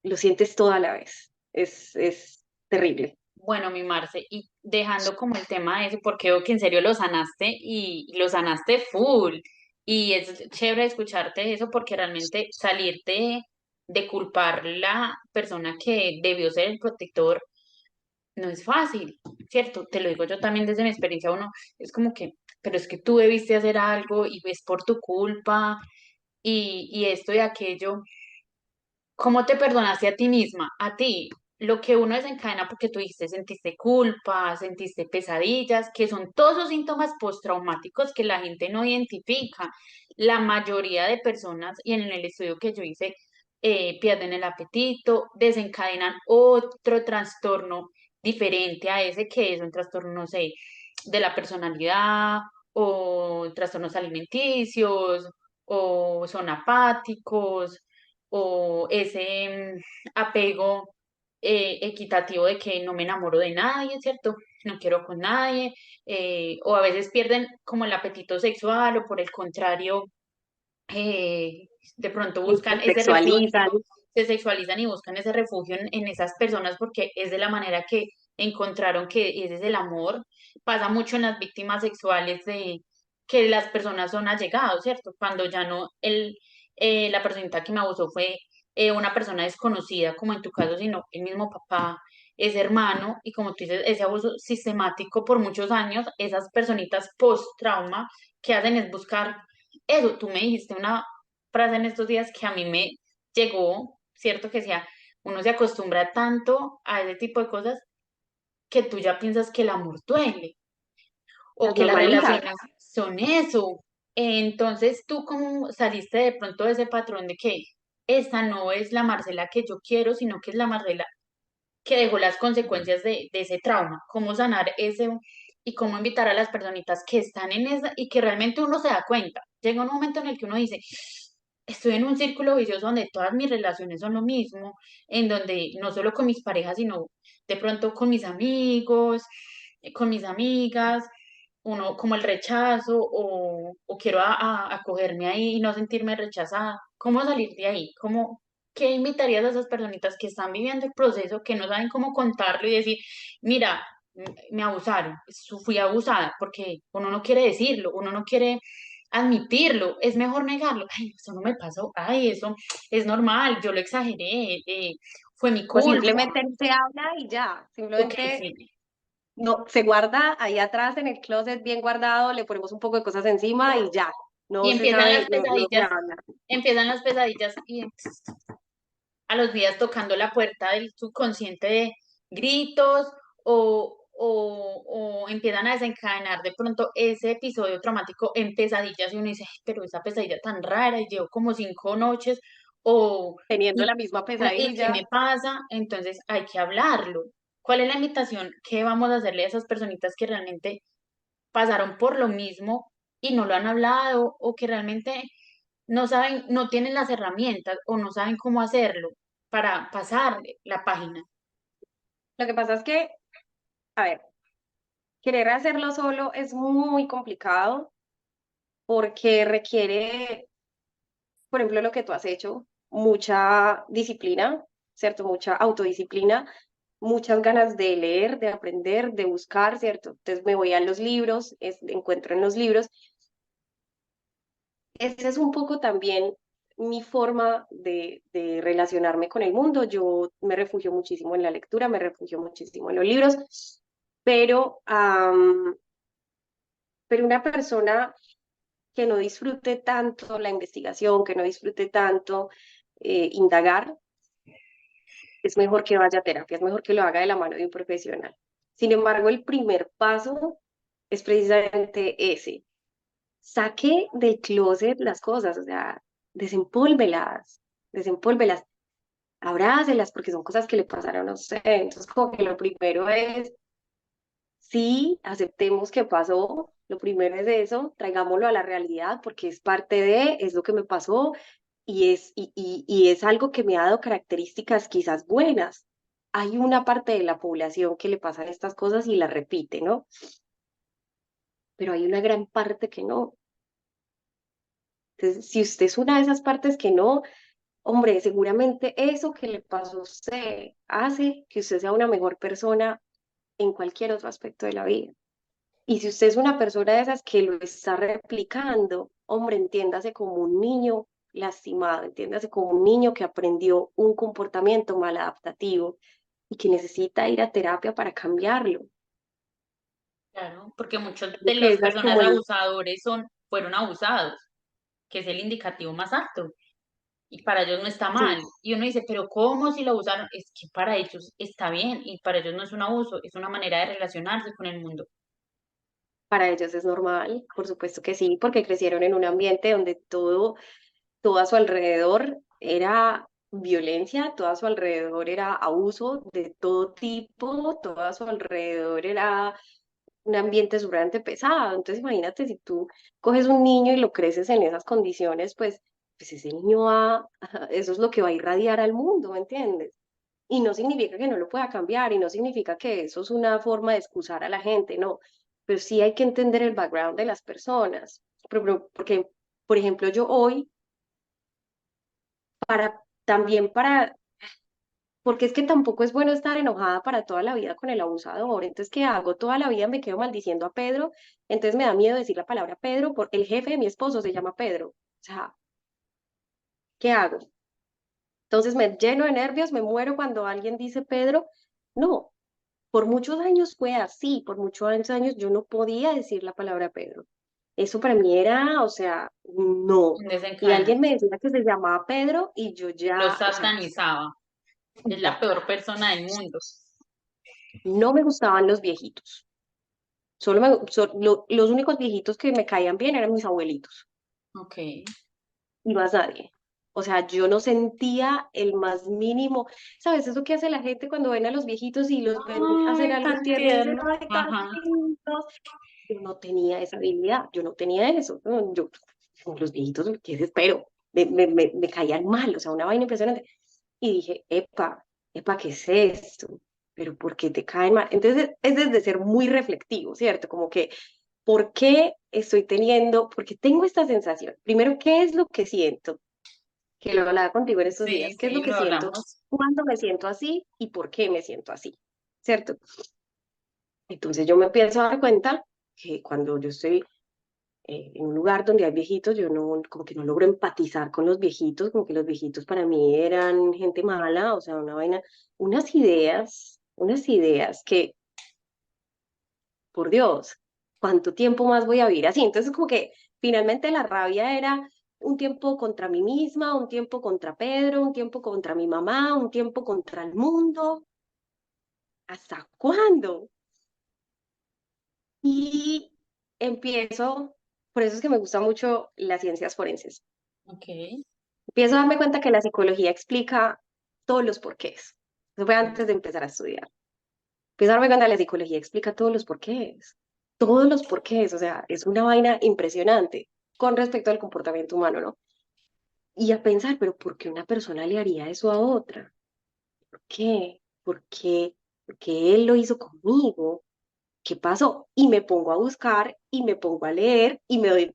lo sientes todo a la vez. Es terrible. Bueno, mi Marce, y dejando como el tema de eso, porque veo que en serio lo sanaste y lo sanaste full. Y es chévere escucharte eso porque realmente salirte de culpar la persona que debió ser el protector no es fácil, ¿cierto? Te lo digo yo también desde mi experiencia, uno es como que, pero es que tú debiste hacer algo y es por tu culpa y esto y aquello. ¿Cómo te perdonaste a ti misma? A ti, lo que uno desencadena porque tú dijiste, sentiste culpa, sentiste pesadillas, que son todos esos síntomas postraumáticos que la gente no identifica. La mayoría de personas, y en el estudio que yo hice, pierden el apetito, desencadenan otro trastorno diferente a ese que es un trastorno, no sé, de la personalidad o trastornos alimenticios o son apáticos o ese apego equitativo de que no me enamoro de nadie, ¿cierto? No quiero con nadie, o a veces pierden como el apetito sexual o por el contrario, eh, de pronto buscan ese refugio, Sexualizan. se sexualizan y buscan ese refugio en esas personas porque es de la manera que encontraron que ese es el amor. Pasa mucho en las víctimas sexuales de que las personas son allegados, ¿cierto? Cuando ya no la personita que me abusó fue una persona desconocida, como en tu caso, sino el mismo papá, ese hermano, y como tú dices, ese abuso sistemático por muchos años, esas personitas post-trauma que hacen es buscar eso. Tú me dijiste una frase en estos días que a mí me llegó, ¿cierto? Que sea, uno se acostumbra tanto a ese tipo de cosas que tú ya piensas que el amor duele o Las que las normalizas. relaciones son eso. Entonces, ¿tú cómo saliste de pronto de ese patrón de que esta no es la Marcela que yo quiero, sino que es la Marcela que dejó las consecuencias de ese trauma? ¿Cómo sanar ese y cómo invitar a las personitas que están en esa y que realmente uno se da cuenta? Llega un momento en el que uno dice, estoy en un círculo vicioso donde todas mis relaciones son lo mismo, en donde no solo con mis parejas, sino de pronto con mis amigos, con mis amigas, uno como el rechazo o quiero acogerme ahí y no sentirme rechazada. ¿Cómo salir de ahí? ¿Qué invitarías a esas personitas que están viviendo el proceso, que no saben cómo contarlo y decir, mira, me abusaron, fui abusada, porque uno no quiere decirlo, uno no quiere admitirlo, es mejor negarlo? Ay, eso no me pasó, ay, eso es normal, yo lo exageré, fue mi O culpa. simplemente no se habla y ya, Ok, simplemente sí. no, se guarda ahí atrás en el closet bien guardado, le ponemos un poco de cosas encima y ya, Y no se empiezan sabe, las no se pesadillas, habla. y a los días tocando la puerta del subconsciente de gritos o empiezan a desencadenar de pronto ese episodio traumático en pesadillas y uno dice, "Ay, pero esa pesadilla tan rara y llevo como 5 noches o Teniendo y, la misma y ¿qué pesadilla, me pasa? Entonces hay que hablarlo. ¿Cuál es la invitación que vamos a hacerle a esas personitas que realmente pasaron por lo mismo y no lo han hablado o que realmente no saben, no tienen las herramientas o no saben cómo hacerlo para pasar la página? lo que pasa es que, a ver, querer hacerlo solo es muy complicado porque requiere, por ejemplo, lo que tú has hecho, mucha disciplina, ¿cierto? Mucha autodisciplina, muchas ganas de leer, de aprender, de buscar, ¿cierto? Entonces me voy a los libros, encuentro en los libros. Ese es un poco también mi forma de relacionarme con el mundo. Yo me refugio muchísimo en la lectura, me refugio muchísimo en los libros, pero, pero una persona que no disfrute tanto la investigación, que no disfrute tanto indagar, es mejor que vaya a terapia, es mejor que lo haga de la mano de un profesional. Sin embargo, el primer paso es precisamente ese. Saque del closet las cosas, o sea, desempólvelas, desempólvelas, abrácelas, porque son cosas que le pasaron a usted. Entonces, como que lo primero es, sí, aceptemos que pasó, lo primero es eso, traigámoslo a la realidad, porque es parte de, es lo que me pasó, y es algo que me ha dado características quizás buenas. Hay una parte de la población que le pasan estas cosas y las repite, ¿no? Pero hay una gran parte que no. Entonces, si usted es una de esas partes que no, hombre, seguramente eso que le pasó a usted hace que usted sea una mejor persona en cualquier otro aspecto de la vida. Y si usted es una persona de esas que lo está replicando, hombre, entiéndase como un niño lastimado, entiéndase como un niño que aprendió un comportamiento maladaptativo y que necesita ir a terapia para cambiarlo. Claro, porque muchas Creo de que las esa es personas como el, abusadores fueron abusados, que es el indicativo más alto. Y para ellos no está sí, mal. Y uno dice, pero ¿cómo si lo abusaron? Es que para ellos está bien y para ellos no es un abuso, es una manera de relacionarse con el mundo. para ellos es normal, por supuesto que sí, porque crecieron en un ambiente donde todo a su alrededor era violencia, todo a su alrededor era abuso de todo tipo, todo a su alrededor era un ambiente sumamente pesado. Entonces, imagínate si tú coges un niño y lo creces en esas condiciones, pues ese niño va, eso es lo que va a irradiar al mundo, ¿me entiendes? Y no significa que no lo pueda cambiar y no significa que eso es una forma de excusar a la gente, no. Pero sí hay que entender el background de las personas. Porque, por ejemplo, yo hoy, también para porque es que tampoco es bueno estar enojada para toda la vida con el abusador. Entonces, ¿qué hago? Toda la vida me quedo maldiciendo a Pedro, entonces me da miedo decir la palabra Pedro, por el jefe de mi esposo se llama Pedro. O sea, ¿qué hago? Entonces me lleno de nervios, me muero cuando alguien dice Pedro. No, por muchos años fue así, por muchos años yo no podía decir la palabra Pedro. Eso para mí era, o sea, no. Y Desencadena. alguien me decía que se llamaba Pedro y yo Lo ya, o sea, satanizaba. Es la ya, peor persona del mundo. no me gustaban los viejitos. Los únicos viejitos que me caían bien eran mis abuelitos Ok. y más nadie. O sea, yo no sentía el más mínimo. ¿Sabes? Eso que hace la gente cuando ven a los viejitos y los ven hacer Ay, algo tan tierno y dicen, tierno. ay, tan Ajá. lindos. Yo no tenía esa habilidad, yo no tenía eso. ¿No? Yo, con los viejitos, ¿qué desespero? Me caían mal, o sea, una vaina impresionante. Y dije, epa, ¿qué es esto? Pero ¿por qué te caen mal? Entonces, es desde ser muy reflectivo, ¿cierto? Como que ¿por qué estoy teniendo, porque tengo esta sensación? Primero, ¿qué es lo que siento? Que lo hablaba contigo en estos Sí, días. ¿Qué es lo sí, que lo siento? hablamos. ¿Cuándo me siento así? ¿Y por qué me siento así? ¿Cierto? Entonces yo me empiezo a dar cuenta que cuando yo estoy en un lugar donde hay viejitos, yo no, como que no logro empatizar con los viejitos, como que los viejitos para mí eran gente mala, o sea, una vaina, unas ideas que, por Dios, ¿cuánto tiempo más voy a vivir así? Entonces, como que finalmente la rabia era un tiempo contra mí misma, un tiempo contra Pedro, un tiempo contra mi mamá, un tiempo contra el mundo. ¿Hasta cuándo? Y empiezo, por eso es que me gustan mucho las ciencias forenses. Ok, Empiezo a darme cuenta que la psicología explica todos los porqués. Eso fue antes de empezar a estudiar. Empiezo a darme cuenta que la psicología explica todos los porqués. Todos los porqués, o sea, es una vaina impresionante con respecto al comportamiento humano, ¿no? Y a pensar, pero ¿por qué una persona le haría eso a otra? ¿Por qué? ¿Por qué? ¿Por qué él lo hizo conmigo? ¿Qué pasó? Y me pongo a buscar y me pongo a leer y me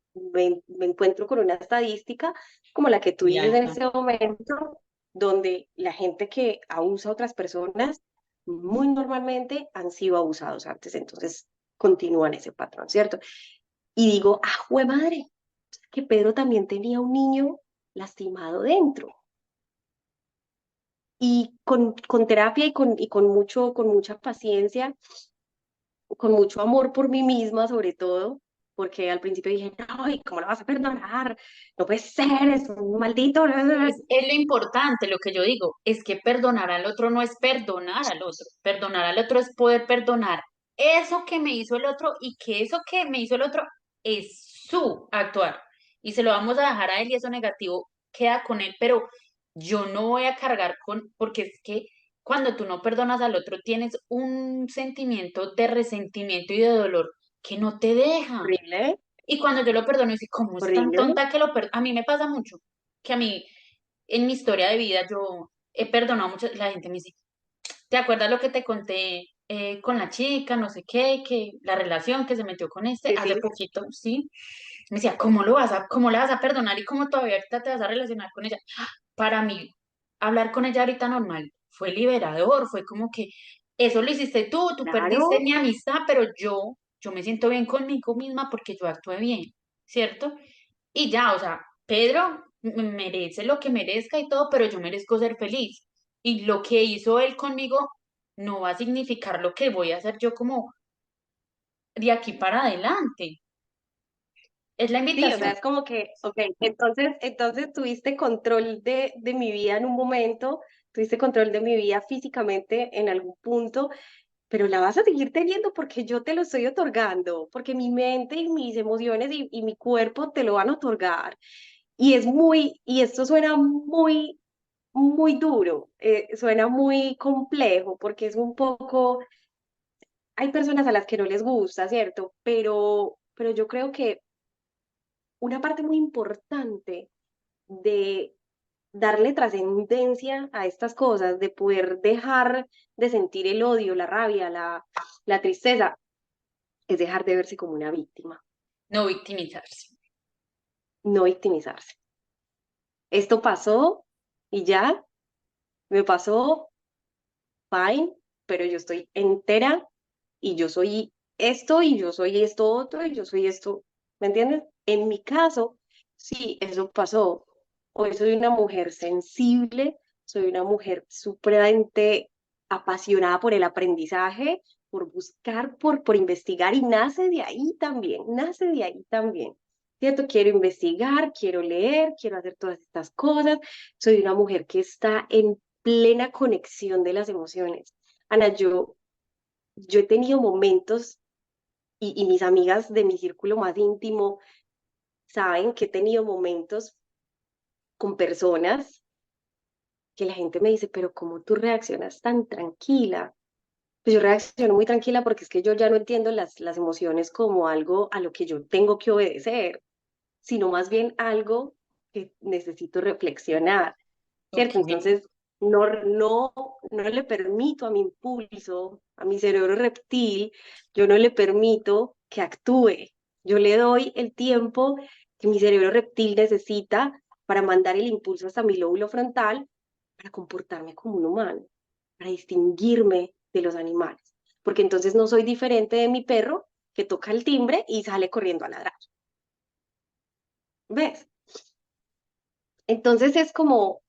encuentro con una estadística como la que tú muy dices en alta. este momento, donde la gente que abusa a otras personas muy normalmente han sido abusados antes, entonces continúan ese patrón, ¿cierto? Y digo, ah, jue madre, que Pedro también tenía un niño lastimado dentro. Y con terapia con mucha paciencia, con mucho amor por mí misma, sobre todo, porque al principio dije, no, ¿y cómo lo vas a perdonar? No puede ser, es un maldito. Es lo importante, lo que yo digo, es que perdonar al otro no es perdonar al otro. Perdonar al otro es poder perdonar eso que me hizo el otro y que eso que me hizo el otro es su actuar. Y se lo vamos a dejar a él y eso negativo queda con él, pero yo no voy a cargar con, porque es que cuando tú no perdonas al otro tienes un sentimiento de resentimiento y de dolor que no te deja. Horrible, Y cuando yo lo perdono, dice, ¿cómo es tan horrible. tonta que lo perdono? A mí me pasa mucho, que a mí, en mi historia de vida, yo he perdonado mucho, la gente me dice, ¿te acuerdas lo que te conté con la chica, no sé qué, que la relación que se metió con este Sí, hace sí, poquito, sí? Me decía, cómo la vas a perdonar y cómo todavía ahorita te vas a relacionar con ella? Para mí, hablar con ella ahorita normal fue liberador, fue como que eso lo hiciste tú perdiste claro, mi amistad, pero yo me siento bien conmigo misma porque yo actué bien, ¿cierto? Y ya, o sea, Pedro merece lo que merezca y todo, pero yo merezco ser feliz. Y lo que hizo él conmigo no va a significar lo que voy a hacer yo como de aquí para adelante. Es la sí, o sea, invitación. es como que, ok, entonces tuviste control de mi vida en un momento, tuviste control de mi vida físicamente en algún punto, pero la vas a seguir teniendo porque yo te lo estoy otorgando, porque mi mente y mis emociones y mi cuerpo te lo van a otorgar. Y esto suena muy, muy duro, suena muy complejo, porque es un poco, hay personas a las que no les gusta, ¿cierto? Pero yo creo que una parte muy importante de darle trascendencia a estas cosas, de poder dejar de sentir el odio, la rabia, la tristeza, es dejar de verse como una víctima, No victimizarse. no victimizarse. Esto pasó y ya, me pasó, fine, pero yo estoy entera y yo soy esto y yo soy esto otro y yo soy esto, ¿me entiendes? En mi caso, sí, eso pasó. Hoy soy una mujer sensible, soy una mujer supremamente apasionada por el aprendizaje, por buscar, por investigar y nace de ahí también, nace de ahí también. ¿Cierto? Quiero investigar, quiero leer, quiero hacer todas estas cosas. Soy una mujer que está en plena conexión de las emociones. Ana, yo he tenido momentos y mis amigas de mi círculo más íntimo saben que he tenido momentos con personas que la gente me dice, pero ¿cómo tú reaccionas tan tranquila? Pues yo reacciono muy tranquila porque es que yo ya no entiendo las emociones como algo a lo que yo tengo que obedecer, sino más bien algo que necesito reflexionar, Ok. ¿cierto? Entonces, no le permito a mi impulso, a mi cerebro reptil, yo no le permito que actúe. Yo le doy el tiempo que mi cerebro reptil necesita para mandar el impulso hasta mi lóbulo frontal para comportarme como un humano, para distinguirme de los animales. Porque entonces no soy diferente de mi perro que toca el timbre y sale corriendo a ladrar. ¿ves? Entonces es como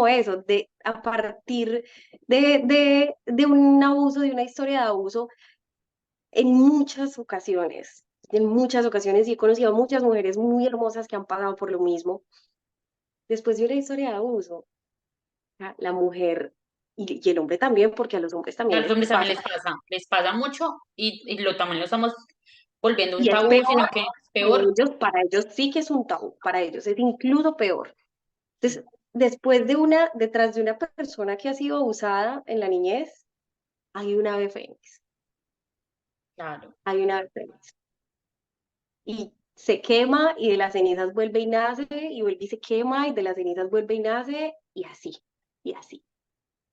eso, de a partir de un abuso, de una historia de abuso, en muchas ocasiones, y he conocido a muchas mujeres muy hermosas que han pasado por lo mismo, después de una historia de abuso, la mujer y el hombre también, porque a los hombres A también los les hombres también pasa, les pasa mucho y también lo estamos volviendo un y es tabú, sino peor, que es peor. para ellos sí que es un tabú, para ellos es incluso peor. Entonces, detrás de una persona que ha sido abusada en la niñez, hay una ave fénix, Claro. hay una ave fénix. Y se quema y de las cenizas vuelve y nace, y vuelve y se quema y de las cenizas vuelve y nace, y así, y así.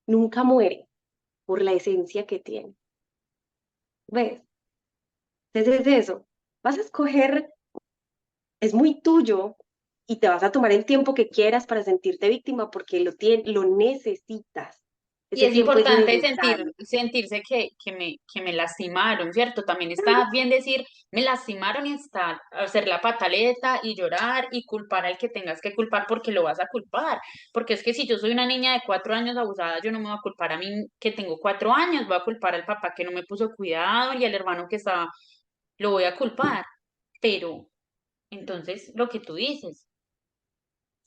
Nunca muere por la esencia que tiene. ¿Ves? Entonces es eso. Vas a escoger, es muy tuyo y te vas a tomar el tiempo que quieras para sentirte víctima porque lo necesitas. Y Ese es tiempo es importante necesario. sentirse que me lastimaron, ¿cierto? También está bien decir, me lastimaron y está, hacer la pataleta y llorar y culpar al que tengas que culpar porque lo vas a culpar. Porque es que si yo soy una niña de 4 años abusada, yo no me voy a culpar a mí que tengo 4 años, voy a culpar al papá que no me puso cuidado y al hermano que estaba, lo voy a culpar. Pero entonces, lo que tú dices,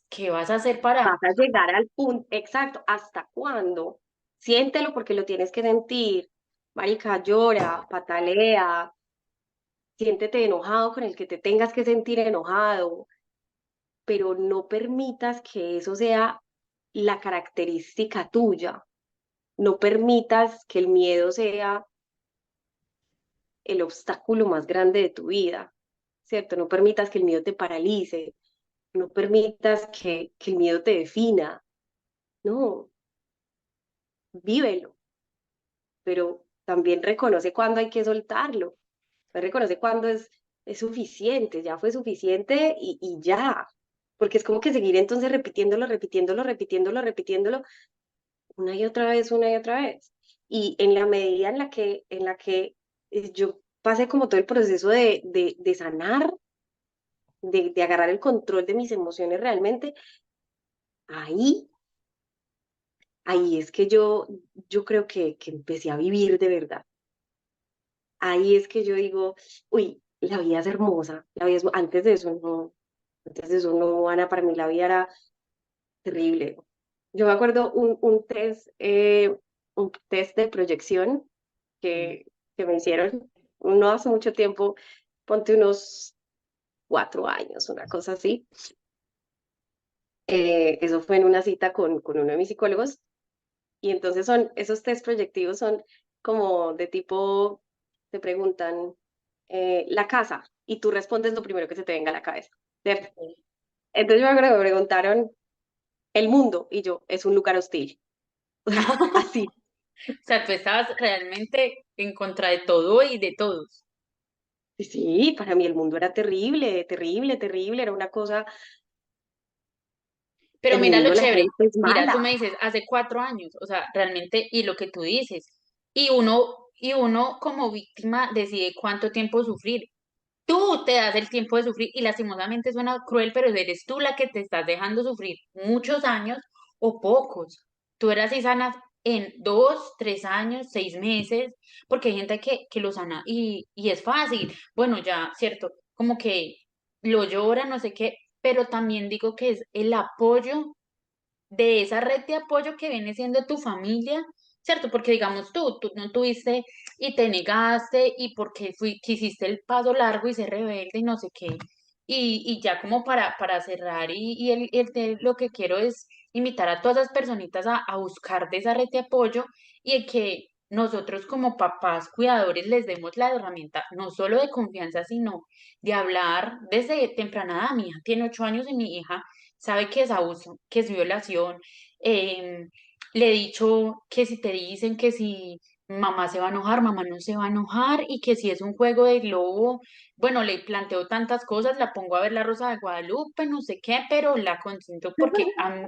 ¿qué vas a hacer para... Vas a llegar al punto, exacto, ¿hasta cuándo? Siéntelo porque lo tienes que sentir. Marica, llora, patalea, siéntete enojado con el que te tengas que sentir enojado, pero no permitas que eso sea la característica tuya. No permitas que el miedo sea el obstáculo más grande de tu vida, ¿cierto? No permitas que el miedo te paralice, no permitas que el miedo te defina. No, vívelo, pero también reconoce cuándo hay que soltarlo, reconoce cuándo es suficiente, ya fue suficiente y ya, porque es como que seguir entonces repitiéndolo, repitiéndolo, repitiéndolo, repitiéndolo una y otra vez. Y en la medida en la que yo pasé como todo el proceso de sanar, de agarrar el control de mis emociones realmente, ahí, ahí es que yo creo que empecé a vivir de verdad. Ahí es que yo digo, uy, la vida es hermosa, la vida antes de eso no, Ana, para mí la vida era terrible. Yo me acuerdo un test de proyección que me hicieron no hace mucho tiempo, ponte unos 4 años, una cosa así. Eso fue en una cita con uno de mis psicólogos y entonces esos test proyectivos son como de tipo, te preguntan la casa y tú respondes lo primero que se te venga a la cabeza, ¿cierto? Entonces yo me acuerdo que me preguntaron el mundo y yo, es un lugar hostil, así. O sea, tú estabas realmente en contra de todo y de todos. Y sí, para mí el mundo era terrible, terrible, terrible, era una cosa, Pero el mira lo mundo, la chévere, gente es mira, tú mala. me dices, hace 4 años, o sea, realmente, y lo que tú dices, y uno como víctima decide cuánto tiempo sufrir. Tú te das el tiempo de sufrir y lastimosamente suena cruel, pero eres tú la que te estás dejando sufrir muchos años o pocos. Tú eras y sanas en 2, 3 años, 6 meses, porque hay gente que lo sana y es fácil. Bueno, ya, cierto, como que lo llora, no sé qué, pero también digo que es el apoyo de esa red de apoyo que viene siendo tu familia, ¿cierto? Porque digamos tú no tuviste y te negaste y porque quisiste el paso largo y ser rebelde y no sé qué. Y ya como para cerrar lo que quiero es invitar a todas esas personitas a buscar de esa red de apoyo y que nosotros como papás cuidadores les demos la herramienta no solo de confianza, sino de hablar desde temprana edad. Mi hija tiene 8 años y mi hija sabe que es abuso, que es violación. Eh, Le he dicho que si te dicen que si mamá se va a enojar, mamá no se va a enojar y que si es un juego de globo, bueno, le planteo tantas cosas, la pongo a ver La Rosa de Guadalupe, no sé qué, pero la consiento porque,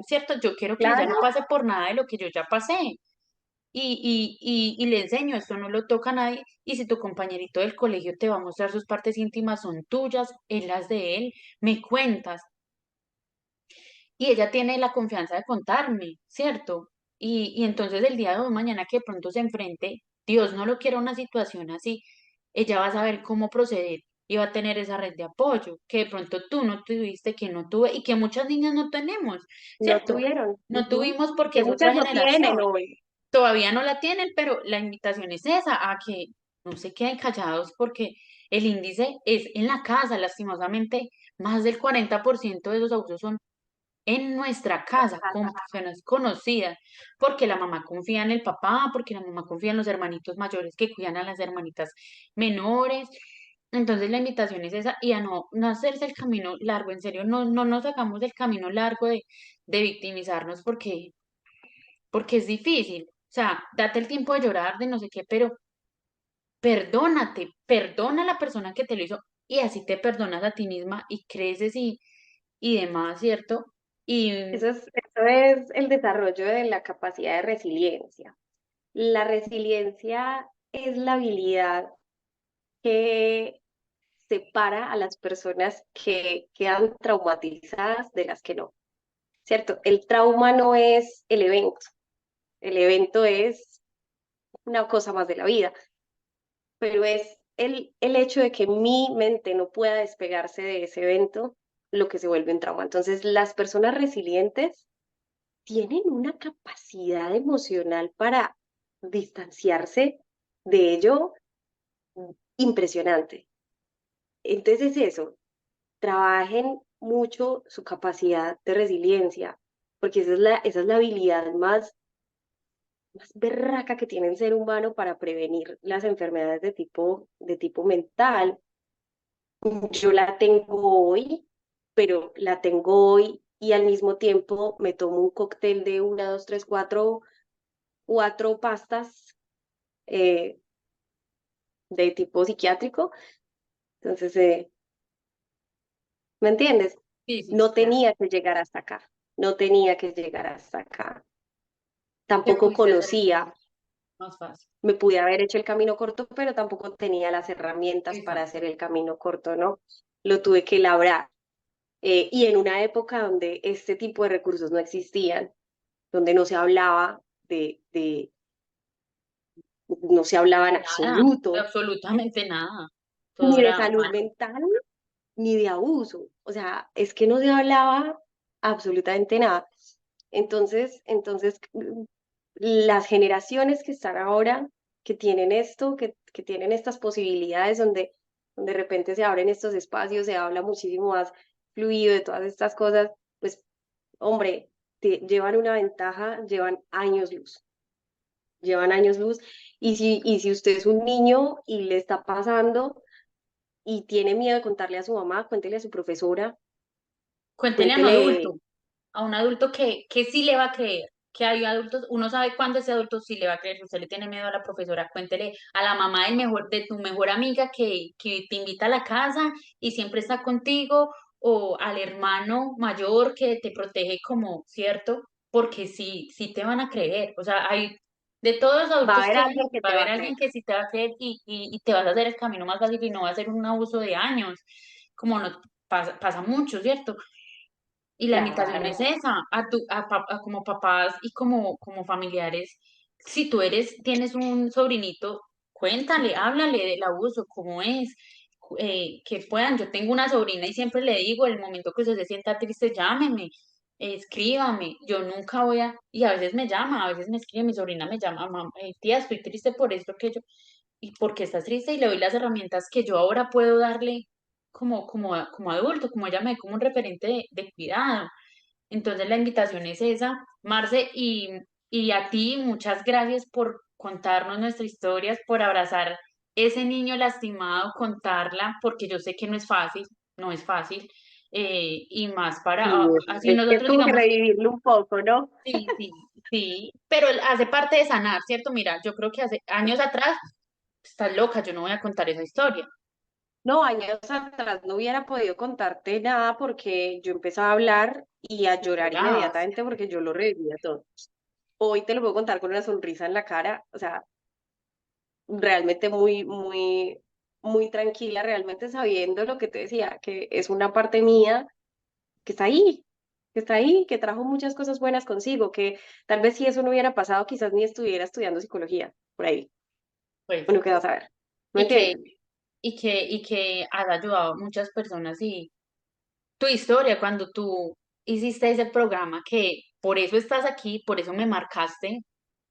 cierto, yo quiero que ella no Claro, pase por nada de lo que yo ya pasé. y le enseño, esto no lo toca a nadie, y si tu compañerito del colegio te va a mostrar sus partes íntimas, son tuyas, en las de él, me cuentas, y ella tiene la confianza de contarme, ¿cierto? Y entonces el día de hoy, mañana que de pronto se enfrente, Dios no lo quiera una situación así, ella va a saber cómo proceder y va a tener esa red de apoyo que de pronto tú no tuviste, que no tuve y que muchas niñas no tenemos, No ¿cierto? tuvieron. No Ujú. tuvimos Y porque que es muchas otra no tienen generación. hoy. Todavía no la tienen, pero la invitación es esa, a que no se queden callados porque el índice es en la casa, lastimosamente, más del 40% de esos abusos son en nuestra casa, con personas conocidas, porque la mamá confía en el papá, porque la mamá confía en los hermanitos mayores que cuidan a las hermanitas menores. Entonces la invitación es esa y a no hacerse el camino largo, en serio, no nos hagamos el camino largo de victimizarnos porque es difícil. O sea, date el tiempo de llorar, de no sé qué, pero perdónate, perdona a la persona que te lo hizo y así te perdonas a ti misma y creces y demás, ¿cierto? Y Eso es el desarrollo de la capacidad de resiliencia. La resiliencia es la habilidad que separa a las personas que quedan traumatizadas de las que no, ¿cierto? El trauma no es el evento es una cosa más de la vida, pero es el hecho de que mi mente no pueda despegarse de ese evento lo que se vuelve un trauma. Entonces, las personas resilientes tienen una capacidad emocional para distanciarse de ello impresionante. Entonces, eso, trabajen mucho su capacidad de resiliencia, porque esa es la habilidad más berraca que tiene el ser humano para prevenir las enfermedades de tipo mental. Yo la tengo hoy, pero la tengo hoy y al mismo tiempo me tomo un cóctel de una, dos, tres, cuatro pastas eh, de tipo psiquiátrico. Entonces, ¿me entiendes? sí, sí, No sí, claro. tenía que llegar hasta acá, no tenía que llegar hasta acá. Te Tampoco pudiste hacer el conocía, camino más fácil. me pude haber hecho el camino corto, pero tampoco tenía las herramientas para Exacto. hacer el camino corto, ¿no? Lo tuve que labrar. Y en una época donde este tipo de recursos no existían, donde no se hablaba no se hablaba en Nada, absoluto, absolutamente nada. Todo ni de era salud malo. mental, ni de abuso. O sea, es que no se hablaba absolutamente nada. Entonces, las generaciones que están ahora, que tienen esto, que tienen estas posibilidades donde de repente se abren estos espacios, se habla muchísimo más fluido de todas estas cosas, pues, hombre, llevan una ventaja, llevan años luz. Y si usted es un niño y le está pasando y tiene miedo de contarle a su mamá, cuéntele a su profesora, Cuéntele cuéntele, a un adulto que sí le va a creer, que hay adultos, uno sabe cuándo ese adulto sí le va a creer, si usted le tiene miedo a la profesora, cuéntele a la mamá de tu mejor amiga que te invita a la casa y siempre está contigo, o al hermano mayor que te protege como, ¿cierto? Porque sí, sí te van a creer, o sea, hay de todos los va a adultos haber que hay, alguien que va a te va haber a creer. alguien que sí te va a creer y te vas a hacer el camino más fácil y no va a ser un abuso de años, como no pasa mucho, ¿cierto? Y la invitación es Claro. esa, a como papás y como familiares. Si tú tienes un sobrinito, cuéntale, háblale del abuso, cómo es, que puedan. Yo tengo una sobrina y siempre le digo, el momento que usted se sienta triste, llámeme, escríbame. Yo nunca y a veces me llama, a veces me escribe, mi sobrina me llama, "Mam, tía, estoy triste por esto que yo, y porque estás triste y le doy las herramientas que yo ahora puedo darle como adulto, como ella me ve como un referente de cuidado. Entonces la invitación es esa, Marce, y a ti muchas gracias por contarnos nuestras historias, por abrazar ese niño lastimado, contarla, porque yo sé que no es fácil, no es fácil, y más Sí, así es nosotros como que digamos, revivirlo un poco, ¿no? sí, sí, sí, pero hace parte de sanar, ¿cierto? Mira, yo creo que hace años atrás, estás loca, yo no voy a contar esa historia. No, años atrás no hubiera podido contarte nada porque yo empezaba a hablar y a llorar Llorabas. inmediatamente porque yo lo revivía todo. hoy te lo puedo contar con una sonrisa en la cara, o sea, realmente muy, muy, muy tranquila, realmente sabiendo lo que te decía, que es una parte mía que está ahí, que está ahí, que trajo muchas cosas buenas consigo, que tal vez si eso no hubiera pasado, quizás ni estuviera estudiando psicología, por ahí, Pues, uno qué va a saber, ¿me y que, entiendes? y que has ayudado a muchas personas y tu historia cuando tú hiciste ese programa, que por eso estás aquí, por eso me marcaste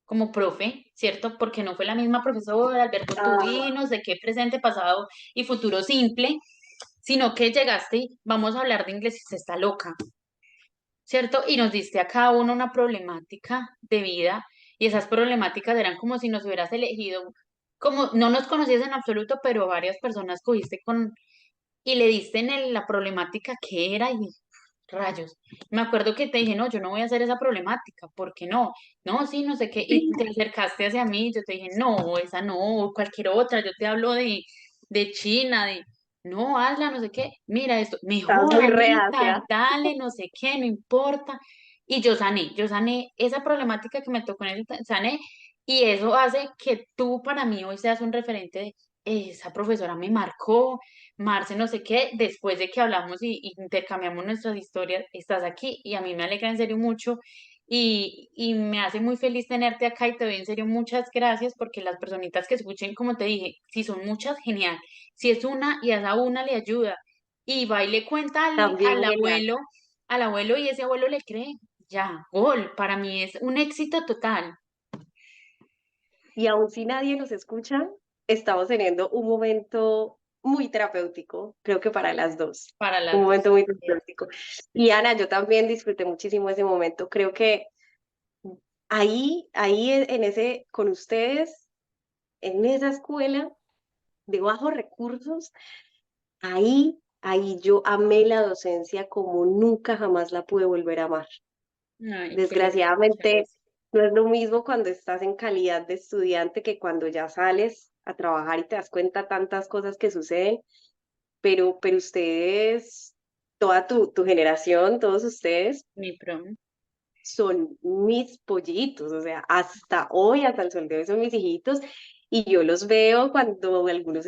como profe, ¿cierto? Porque no fue la misma profesora, Alberto Ah, Tubino, de qué presente, pasado y futuro simple, sino que llegaste y vamos a hablar de inglés y se está loca, ¿cierto? Y nos diste a cada uno una problemática de vida y esas problemáticas eran como si nos hubieras elegido, como no nos conocías en absoluto, pero varias personas cogiste con y le diste en la problemática que era y rayos. Me acuerdo que te dije, no, yo no voy a hacer esa problemática, ¿por qué no? No, sí, no sé qué, y sí, te acercaste hacia mí, yo te dije, no, esa no, o cualquier otra, yo te hablo de China, de, no, hazla, no sé qué, mira esto, estás mejor, muy Anita, reacia. dale, no sé qué, no importa. Y yo sané esa problemática que me tocó en el, sané, y eso hace que tú para mí hoy seas un referente de, esa profesora me marcó, Marce, no sé qué, después de que hablamos y intercambiamos nuestras historias, estás aquí y a mí me alegra en serio mucho y me hace muy feliz tenerte acá y te doy en serio muchas gracias porque las personitas que escuchen, como te dije, si son muchas, genial. Si es una y a esa una le ayuda y va y le cuenta También genial. al abuelo y ese abuelo le cree, ya, gol, para mí es un éxito total Y aun si nadie nos escucha, estamos teniendo un momento muy terapéutico, creo que para las dos, para un las momento dos. muy terapéutico. Y Ana, yo también disfruté muchísimo ese momento, creo que ahí en ese, con ustedes, en esa escuela de bajos recursos, ahí yo amé la docencia como nunca jamás la pude volver a amar. Ay, qué lindo, muchas Desgraciadamente, gracias. no es lo mismo cuando estás en calidad de estudiante que cuando ya sales a trabajar y te das cuenta tantas cosas que suceden, pero ustedes, toda tu generación, todos ustedes Mi prom. son mis pollitos, o sea, hasta hoy, hasta el sol de hoy son mis hijitos, y yo los veo cuando algunos